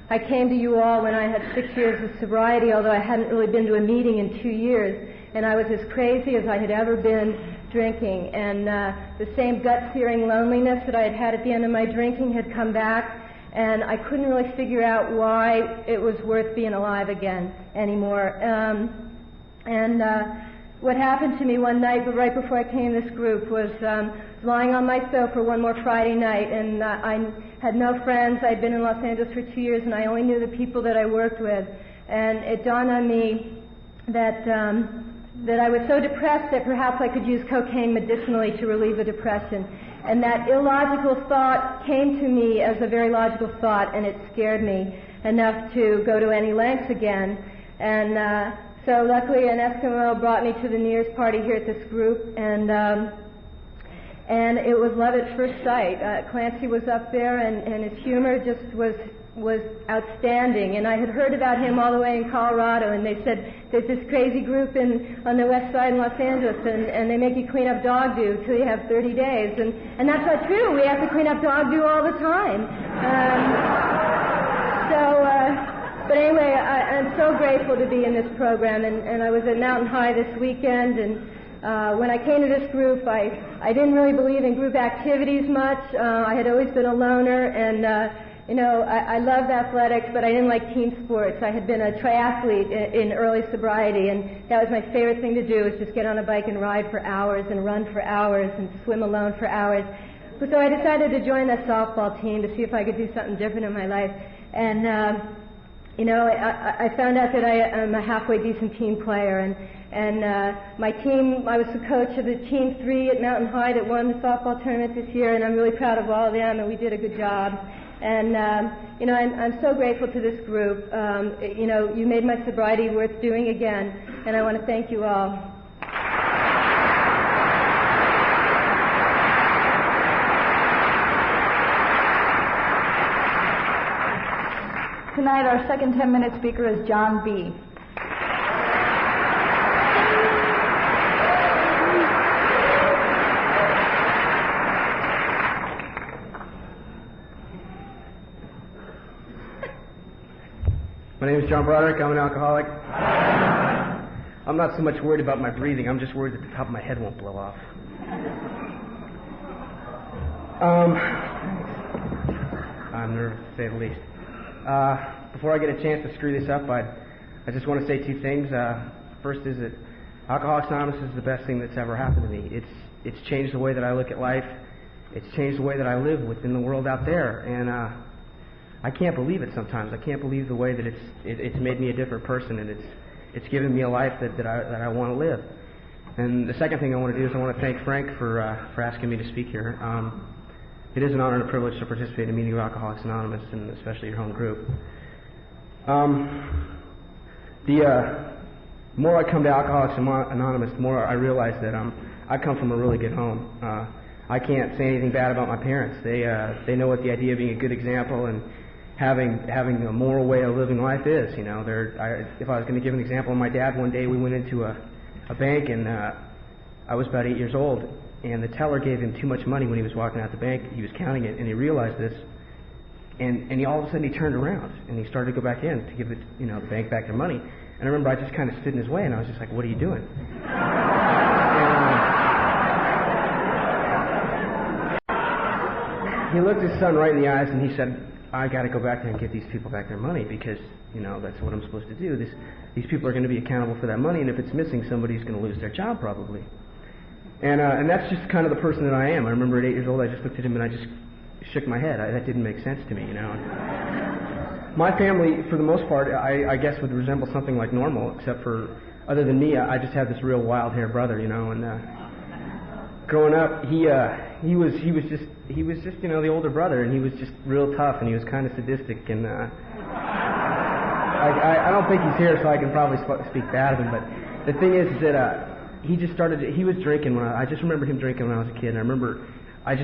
I came to you all when I had 6 years of sobriety, although I hadn't really been to a meeting in 2 years, and I was as crazy as I had ever been drinking, and the same gut-searing loneliness that I had had at the end of my drinking had come back, and I couldn't really figure out why it was worth being alive again anymore. What happened to me one night, but right before I came to this group, was lying on my sofa one more Friday night, and I had no friends. I'd been in Los Angeles for 2 years, and I only knew the people that I worked with. And it dawned on me that I was so depressed that perhaps I could use cocaine medicinally to relieve the depression. And that illogical thought came to me as a very logical thought, and it scared me enough to go to any lengths again. And so luckily an Eskimo brought me to the New Year's party here at this group, and it was love at first sight. Clancy was up there, and his humor just was outstanding. And I had heard about him all the way in Colorado, and they said there's this crazy group on the west side in Los Angeles, and they make you clean up dog do till you have 30 days. And that's not true. We have to clean up dog do all the time. But anyway, I'm so grateful to be in this program, and I was at Mountain High this weekend, and when I came to this group, I didn't really believe in group activities much. I had always been a loner, and you know, I loved athletics, but I didn't like team sports. I had been a triathlete in early sobriety, and that was my favorite thing to do, was just get on a bike and ride for hours and run for hours and swim alone for hours. So I decided to join the softball team to see if I could do something different in my life. And you know, I found out that I am a halfway decent team player, and my team, I was the coach of the Team 3 at Mountain High that won the softball tournament this year, and I'm really proud of all of them, and we did a good job. And, you know, I'm so grateful to this group. You know, you made my sobriety worth doing again, and I want to thank you all. Tonight, our second 10-minute speaker is John B. My name is John Broderick. I'm an alcoholic. I'm not so much worried about my breathing. I'm just worried that the top of my head won't blow off. I'm nervous, to say the least. Before I get a chance to screw this up, I just want to say two things. First is that Alcoholics Anonymous is the best thing that's ever happened to me. It's changed the way that I look at life. It's changed the way that I live within the world out there, and I can't believe it sometimes. I can't believe the way that it's made me a different person, and it's given me a life that I want to live. And the second thing I want to do is I want to thank Frank for asking me to speak here. It is an honor and a privilege to participate in a meeting of Alcoholics Anonymous, and especially your home group. The more I come to Alcoholics Anonymous, the more I realize that I come from a really good home. I can't say anything bad about my parents. They know what the idea of being a good example and having a moral way of living life is. You know, if I was going to give an example of my dad, one day we went into a bank, and I was about 8 years old, and the teller gave him too much money when he was walking out the bank. He was counting it, and he realized this, and he all of a sudden he turned around and he started to go back in to give the bank back their money. And I remember I just kind of stood in his way, and I was just like, "What are you doing?" He looked his son right in the eyes and he said, "I got to go back there and get these people back their money because that's what I'm supposed to do. These people are going to be accountable for that money, and if it's missing, somebody's going to lose their job probably." And that's just kind of the person that I am. I remember at 8 years old, I just looked at him and I just shook my head. That didn't make sense to me, My family, for the most part, I guess would resemble something like normal, except for, other than me, I just have this real wild-haired brother, and growing up, he was just the older brother, and he was just real tough, and he was kind of sadistic, and I don't think he's here, so I can probably speak bad of him, but the thing is that he was drinking I just remember him drinking when I was a kid, and I remember as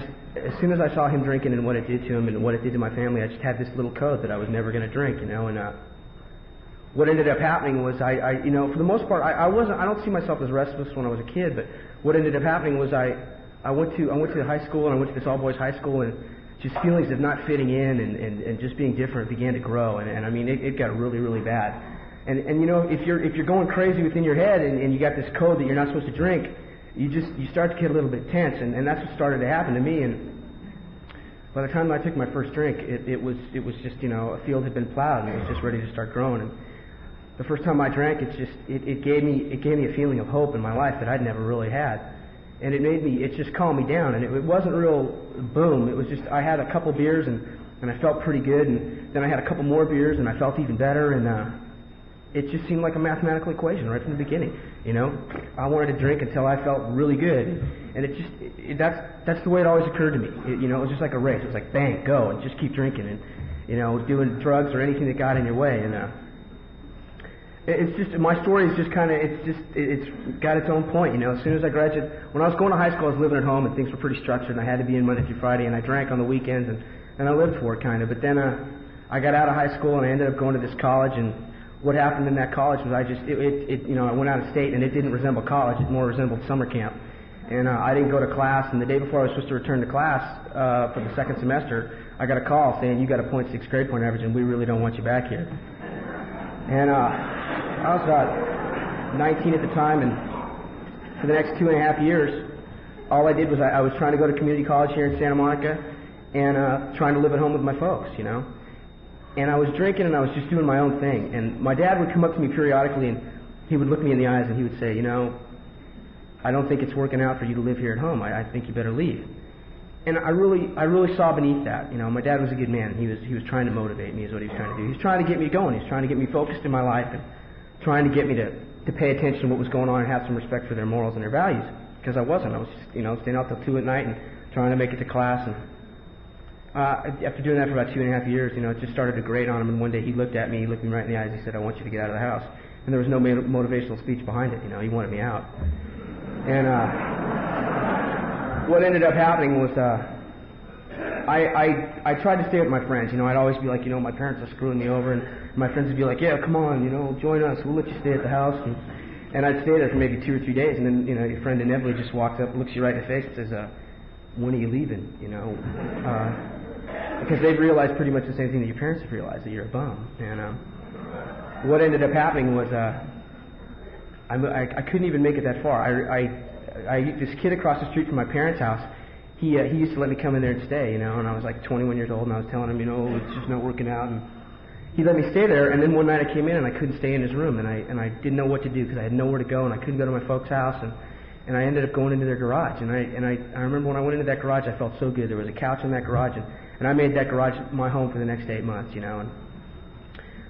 soon as I saw him drinking and what it did to him and what it did to my family, I just had this little code that I was never going to drink, and what ended up happening was for the most part, I don't see myself as restless when I was a kid, but what ended up happening was I went to the high school, and I went to this all-boys high school, and just feelings of not fitting in and just being different began to grow, and I mean, it got really, really bad. And if you're going crazy within your head and you got this code that you're not supposed to drink, you start to get a little bit tense, and that's what started to happen to me. And by the time I took my first drink, it was just a field had been plowed, and it was just ready to start growing. And the first time I drank, it gave me a feeling of hope in my life that I'd never really had, and it just calmed me down. And it wasn't real boom. It was just I had a couple beers and I felt pretty good, and then I had a couple more beers and I felt even better, and it just seemed like a mathematical equation right from the beginning. I wanted to drink until I felt really good, and that's the way it always occurred to me. It was just like a race. It was like bang, go, and just keep drinking, and doing drugs or anything that got in your way. And it's just my story is just kind of it's got its own point. As soon as I graduated, when I was going to high school, I was living at home, and things were pretty structured, and I had to be in Monday through Friday, and I drank on the weekends, and I lived for it kind of. But then I got out of high school, and I ended up going to this college, and what happened in that college was I went out of state, and it didn't resemble college. It more resembled summer camp. And I didn't go to class, and the day before I was supposed to return to class for the second semester, I got a call saying, "You got a 0.6 grade point average, and we really don't want you back here." And I was about 19 at the time, and for the next 2.5 years, all I did was I was trying to go to community college here in Santa Monica, and trying to live at home with my folks, And I was drinking, and I was just doing my own thing. And my dad would come up to me periodically, and he would look me in the eyes, and he would say, "I don't think it's working out for you to live here at home. I think you better leave." And I really saw beneath that. My dad was a good man. He was trying to motivate me, is what he was trying to do. He was trying to get me going. He was trying to get me focused in my life, and trying to get me to pay attention to what was going on and have some respect for their morals and their values. Because I wasn't. I was just, staying out till 2 at night and trying to make it to class. And after doing that for about 2.5 years, it just started to grate on him. And one day he looked me right in the eyes. He said, "I want you to get out of the house." And there was no motivational speech behind it. He wanted me out. And what ended up happening was I tried to stay with my friends. I'd always be like, my parents are screwing me over, and my friends would be like, "Yeah, come on, join us. We'll let you stay at the house." And I'd stay there for maybe 2 or 3 days, and then your friend inevitably just walks up, looks you right in the face, and says, "When are you leaving?" Because they've realized pretty much the same thing that your parents have realized, that you're a bum. And what ended up happening was I couldn't even make it that far. This kid across the street from my parents' house, he used to let me come in there and stay, and I was like 21 years old, and I was telling him, it's just not working out, and he let me stay there. And then one night I came in, and I couldn't stay in his room, and I didn't know what to do because I had nowhere to go, and I couldn't go to my folks' house, and I ended up going into their garage. And I remember when I went into that garage, I felt so good. There was a couch in that garage, and I made that garage my home for the next 8 months, And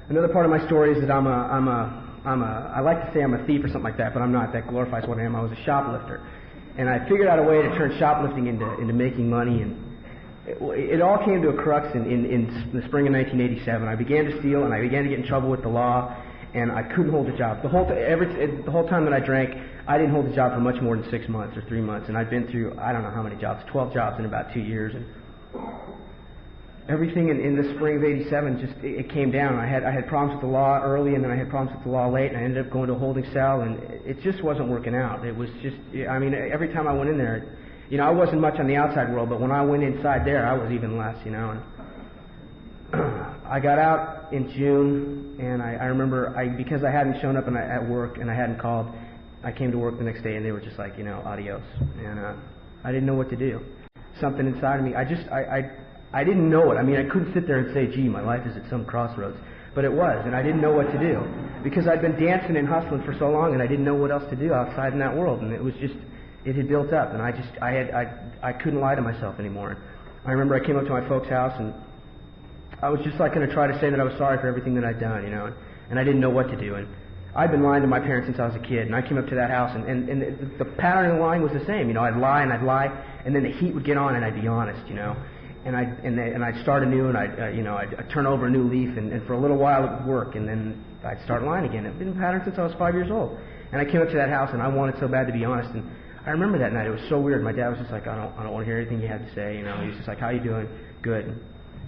another part of my story is that I like to say I'm a thief or something like that, but I'm not. That glorifies what I am. I was a shoplifter, and I figured out a way to turn shoplifting into making money. And it all came to a crux in the spring of 1987. I began to steal, and I began to get in trouble with the law, and I couldn't hold a job. The whole time that I drank, I didn't hold a job for much more than 6 months or 3 months, and I'd been through I don't know how many jobs, 12 jobs in about 2 years, and everything in the spring of '87 just it came down. I had problems with the law early, and then I had problems with the law late, and I ended up going to a holding cell, and it just wasn't working out. It was just every time I went in there, I wasn't much on the outside world, but when I went inside there, I was even less, And I got out in June, and I remember because I hadn't shown up at work and I hadn't called, I came to work the next day and they were just like, adios. And I didn't know what to do. Something inside of me, I didn't know it. I mean, I couldn't sit there and say, gee, my life is at some crossroads. But it was, and I didn't know what to do. Because I'd been dancing and hustling for so long, and I didn't know what else to do outside in that world. And it was just, it had built up, and I couldn't lie to myself anymore. I remember I came up to my folks' house, and I was just like going to try to say that I was sorry for everything that I'd done, and I didn't know what to do. And I'd been lying to my parents since I was a kid, and I came up to that house, and the pattern of the lying was the same. I'd lie, and then the heat would get on, and I'd be honest, and I'd start anew, and I'd turn over a new leaf, and for a little while it would work, and then I'd start lying again. It'd been a pattern since I was 5 years old, and I came up to that house, and I wanted so bad to be honest, and I remember that night. It was so weird. My dad was just like, I don't want to hear anything you had to say. He was just like, how you doing? Good. And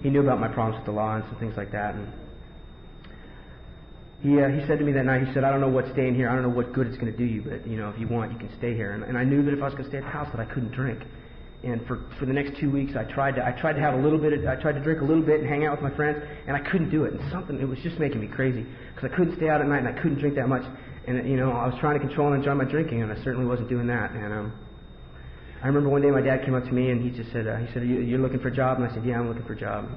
he knew about my problems with the law and some things like that, and he said to me that night, he said, I don't know what's staying here. I don't know what good it's going to do you, but, if you want, you can stay here. And I knew that if I was going to stay at the house that I couldn't drink. And for the next 2 weeks, I tried to have a little bit, I tried to drink a little bit and hang out with my friends, and I couldn't do it. And it was just making me crazy, because I couldn't stay out at night, and I couldn't drink that much. And, I was trying to control and enjoy my drinking, and I certainly wasn't doing that. And I remember one day my dad came up to me, and he just said, you're looking for a job? And I said, yeah, I'm looking for a job.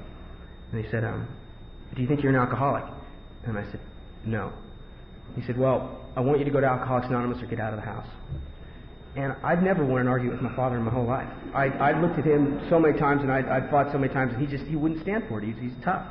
And he said, do you think you're an alcoholic? And I said, no. He said, well, I want you to go to Alcoholics Anonymous or get out of the house. And I'd never wanted to argue with my father in my whole life. I'd looked at him so many times, and I'd fought so many times, and he wouldn't stand for it. He's tough.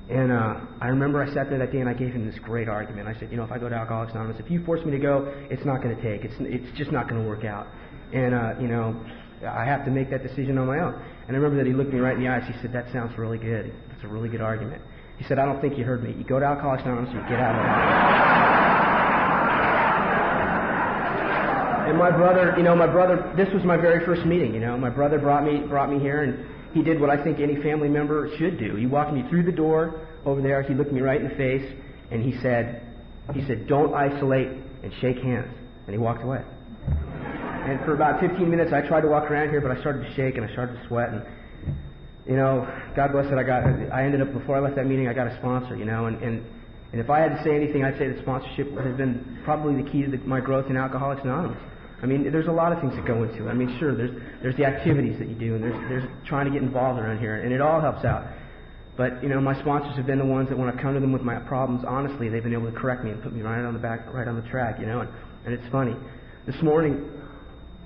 And I remember I sat there that day, and I gave him this great argument. I said, if I go to Alcoholics Anonymous, if you force me to go, it's not going to take. It's just not going to work out. And, I have to make that decision on my own. And I remember that he looked me right in the eyes. He said, that sounds really good. That's a really good argument. He said, I don't think you heard me. You go to Alcoholics Anonymous, you get out of the house. And my brother, this was my very first meeting, My brother brought me here, and he did what I think any family member should do. He walked me through the door over there. He looked me right in the face, and he said, don't isolate and shake hands. And he walked away. And for about 15 minutes, I tried to walk around here, but I started to shake and I started to sweat. And God bless it, I ended up, before I left that meeting, I got a sponsor, and if I had to say anything, I'd say that sponsorship has been probably the key to my growth in Alcoholics Anonymous. I mean, there's a lot of things that go into it. I mean, sure, there's the activities that you do, and there's trying to get involved around here, and it all helps out. But, my sponsors have been the ones that when I come to them with my problems, honestly, they've been able to correct me and put me right on the track, and it's funny. This morning,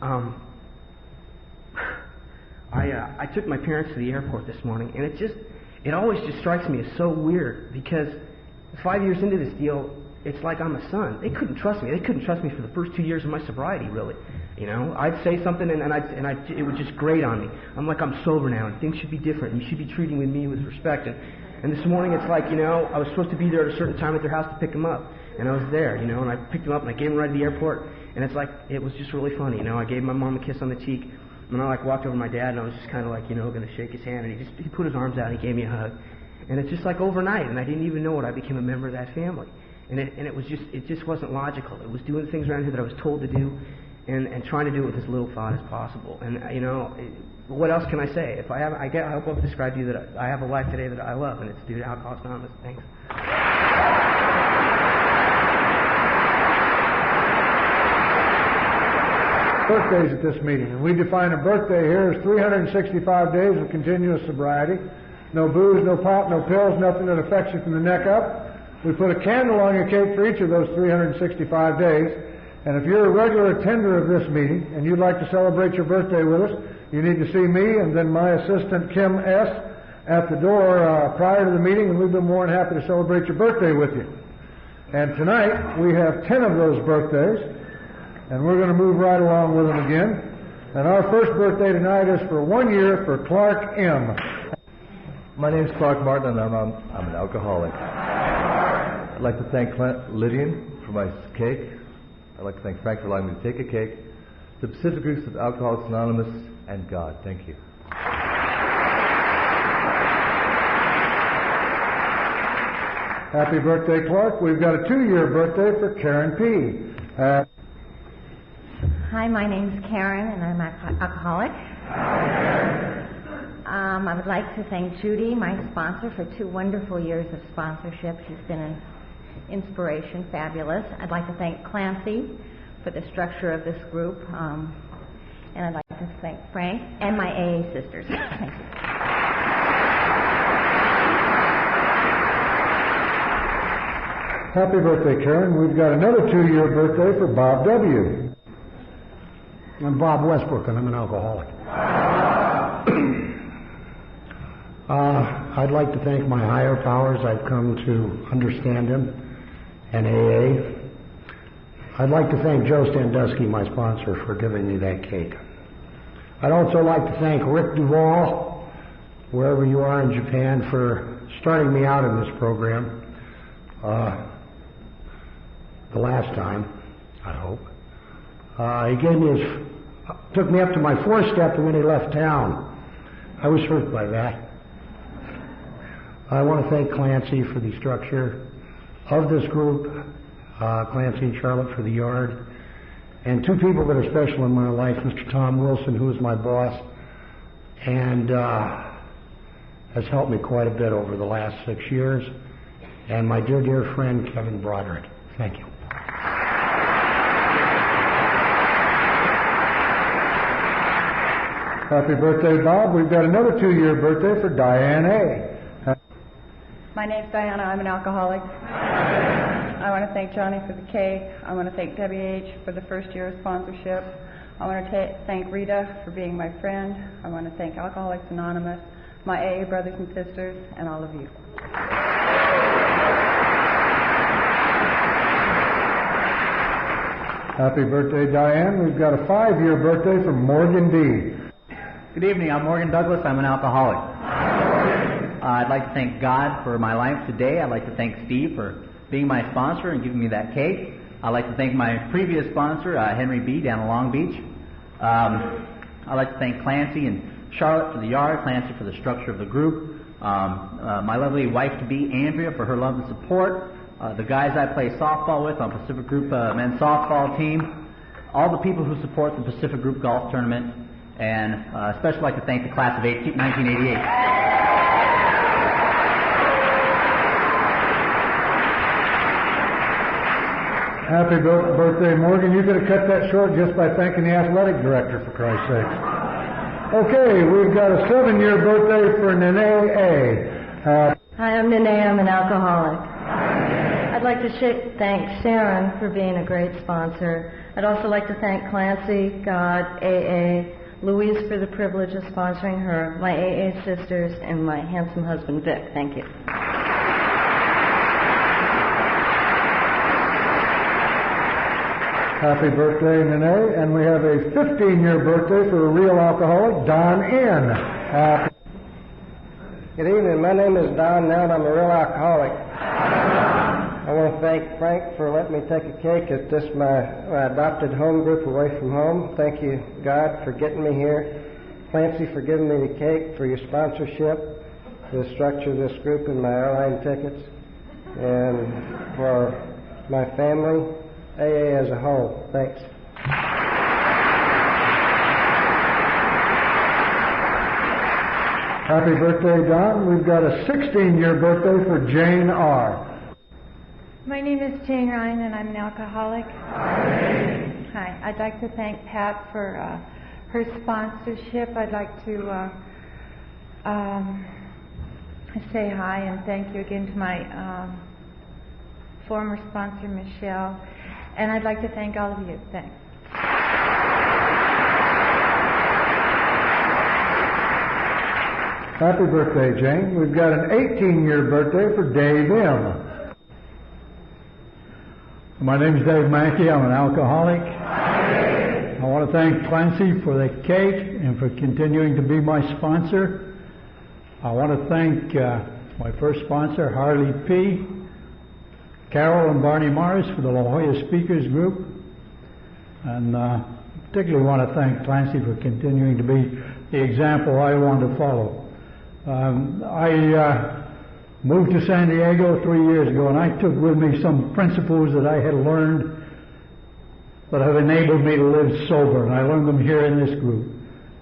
I took my parents to the airport this morning, and it always just strikes me as so weird, because 5 years into this deal, it's like I'm a son. They couldn't trust me. They couldn't trust me for the first 2 years of my sobriety, really. I'd say something, and it would just grate on me. I'm like, I'm sober now, and things should be different, and you should be treating me with respect. And this morning, it's like, I was supposed to be there at a certain time at their house to pick them up, and I was there, and I picked them up, and I gave them a ride to the airport, and it's like, it was just really funny, I gave my mom a kiss on the cheek, and I walked over to my dad, and I was just kind of like, going to shake his hand, and he put his arms out, and he gave me a hug, and it's just like overnight, and I didn't even know it. I became a member of that family, and it just wasn't logical. It was doing things around here that I was told to do, and trying to do it with as little thought as possible. And what else can I say? I hope I've described to you that I have a life today that I love, and it's due to Alcoholics Anonymous. Thanks. Birthdays at this meeting, and we define a birthday here as 365 days of continuous sobriety. No booze, no pot, no pills, nothing that affects you from the neck up. We put a candle on your cake for each of those 365 days. And if you're a regular attender of this meeting and you'd like to celebrate your birthday with us, you need to see me and then my assistant Kim S. at the door prior to the meeting, and we've been more than happy to celebrate your birthday with you. And tonight we have 10 of those birthdays, and we're going to move right along with them again. And our first birthday tonight is for 1 year for Clark M. My name's Clark Martin, and I'm an alcoholic. I'd like to thank Lydian for my cake. I'd like to thank Frank for allowing me to take a cake. The Pacific Groups of Alcoholics Anonymous, and God. Thank you. Happy birthday, Clark. We've got a 2-year birthday for Karen P. Hi, my name's Karen, and I'm an alcoholic. I would like to thank Judy, my sponsor, for 2 wonderful years of sponsorship. She's been an inspiration, fabulous. I'd like to thank Clancy for the structure of this group, and I'd like to thank Frank and my AA sisters. Thank you. Happy birthday, Karen. We've got another 2-year birthday for Bob W. I'm Bob Westbrook, and I'm an alcoholic. I'd like to thank my higher powers. I've come to understand them, and AA. I'd like to thank Joe Standusky, my sponsor, for giving me that cake. I'd also like to thank Rick Duvall, wherever you are in Japan, for starting me out in this program the last time, I hope. He gave me took me up to my 4th step, and then he left town. I was hurt by that. I want to thank Clancy for the structure of this group, Clancy and Charlotte for the yard, and 2 people that are special in my life, Mr. Tom Wilson, who is my boss, and has helped me quite a bit over the last 6 years, and my dear, dear friend, Kevin Broderick. Thank you. Happy birthday, Bob. We've got another 2-year birthday for Diane A. My name's Diana. I'm an alcoholic. I want to thank Johnnie for the cake. I want to thank WH for the first year of sponsorship. I want to thank Rita for being my friend. I want to thank Alcoholics Anonymous, my AA brothers and sisters, and all of you. Happy birthday, Diane. We've got a 5-year birthday for Morgan D. Good evening. I'm Morgan Douglas. I'm an alcoholic. I'd like to thank God for my life today. I'd like to thank Steve for being my sponsor and giving me that cake. I'd like to thank my previous sponsor, Henry B. down in Long Beach. I'd like to thank Clancy and Charlotte for the yard, Clancy for the structure of the group, my lovely wife-to-be, Andrea, for her love and support, the guys I play softball with on Pacific Group men's softball team, all the people who support the Pacific Group golf tournament, and especially like to thank the class of 1988. Happy birthday, Morgan. You could have cut that short just by thanking the athletic director, for Christ's sake. Okay, we've got a 7-year birthday for Nene A. Hi, I'm Nene. I'm an alcoholic. I'd like to thank Sharon for being a great sponsor. I'd also like to thank Clancy, God, AA, Louise for the privilege of sponsoring her, my AA sisters, and my handsome husband, Vic. Thank you. Happy birthday, Nene. And we have a 15-year birthday for a real alcoholic, Don N. Good evening. My name is Don Now, and I'm a real alcoholic. I want to thank Frank for letting me take a cake at this my adopted home group away from home. Thank you, God, for getting me here. Clancy for giving me the cake, for your sponsorship, for the structure of this group and my airline tickets, and for my family, AA as a whole. Thanks. Happy birthday, Don. We've got a 16-year birthday for Jane R. My name is Jane Ryan, and I'm an alcoholic. Hi. I'd like to thank Pat for her sponsorship. I'd like to say hi and thank you again to my former sponsor, Michelle. And I'd like to thank all of you. Thanks. Happy birthday, Jane. We've got an 18-year birthday for Dave M. My name is Dave Mackey. I'm an alcoholic. I want to thank Clancy for the cake and for continuing to be my sponsor. I want to thank my first sponsor, Harley P., Carol and Barney Morris for the La Jolla Speakers Group, and particularly want to thank Clancy for continuing to be the example I want to follow. I moved to San Diego 3 years ago, and I took with me some principles that I had learned that have enabled me to live sober, and I learned them here in this group.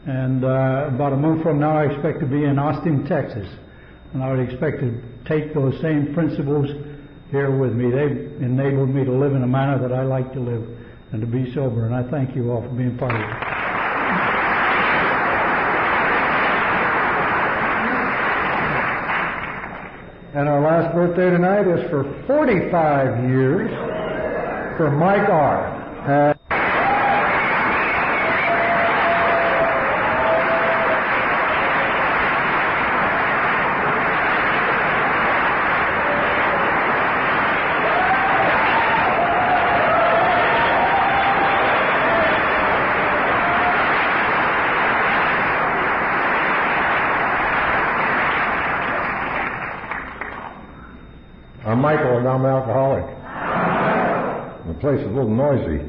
And about a month from now, I expect to be in Austin, Texas, and I would expect to take those same principles here with me. They've enabled me to live in a manner that I like to live and to be sober, and I thank you all for being part of it. And our last birthday tonight is for 45 years for Mike R. I'm Michael, and I'm an alcoholic. The place is a little noisy.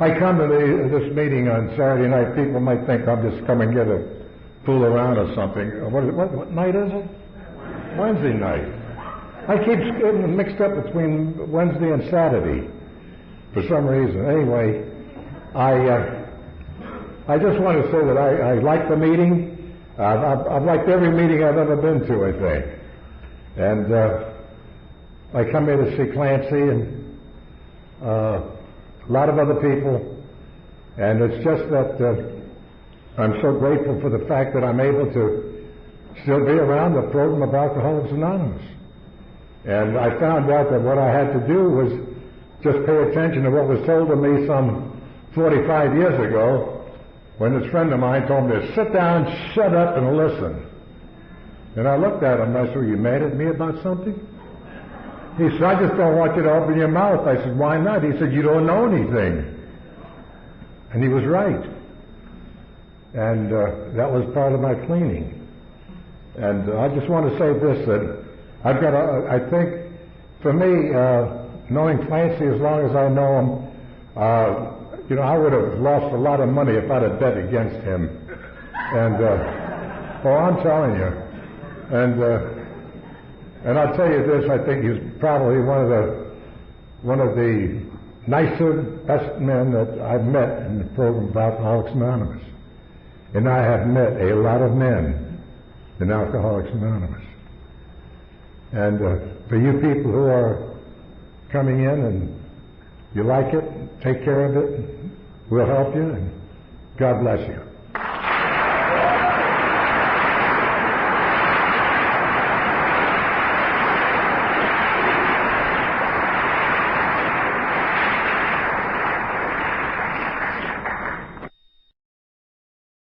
I come to this meeting on Saturday night. People might think I'm just coming here to fool around or something. What night is it? Wednesday night. I keep getting mixed up between Wednesday and Saturday for some reason. Anyway, I just want to say that I like the meeting. I've liked every meeting I've ever been to, I think. And I come here to see Clancy and a lot of other people. And it's just that I'm so grateful for the fact that I'm able to still be around the program of Alcoholics Anonymous. And I found out that what I had to do was just pay attention to what was told to me some 45 years ago, when this friend of mine told me to sit down, shut up, and listen. And I looked at him and I said, "Are you mad at me about something?" He said, "I just don't want you to open your mouth." I said, "Why not?" He said, "You don't know anything." And he was right. And that was part of my cleaning. And I just want to say this, that I've got I think, for me, knowing Clancy as long as I know him, I would have lost a lot of money if I'd have bet against him. And, I'm telling you. And I'll tell you this, I think he's probably one of the nicer, best men that I've met in the program of Alcoholics Anonymous. And I have met a lot of men in Alcoholics Anonymous. And for you people who are coming in and you like it, take care of it, we'll help you, and God bless you.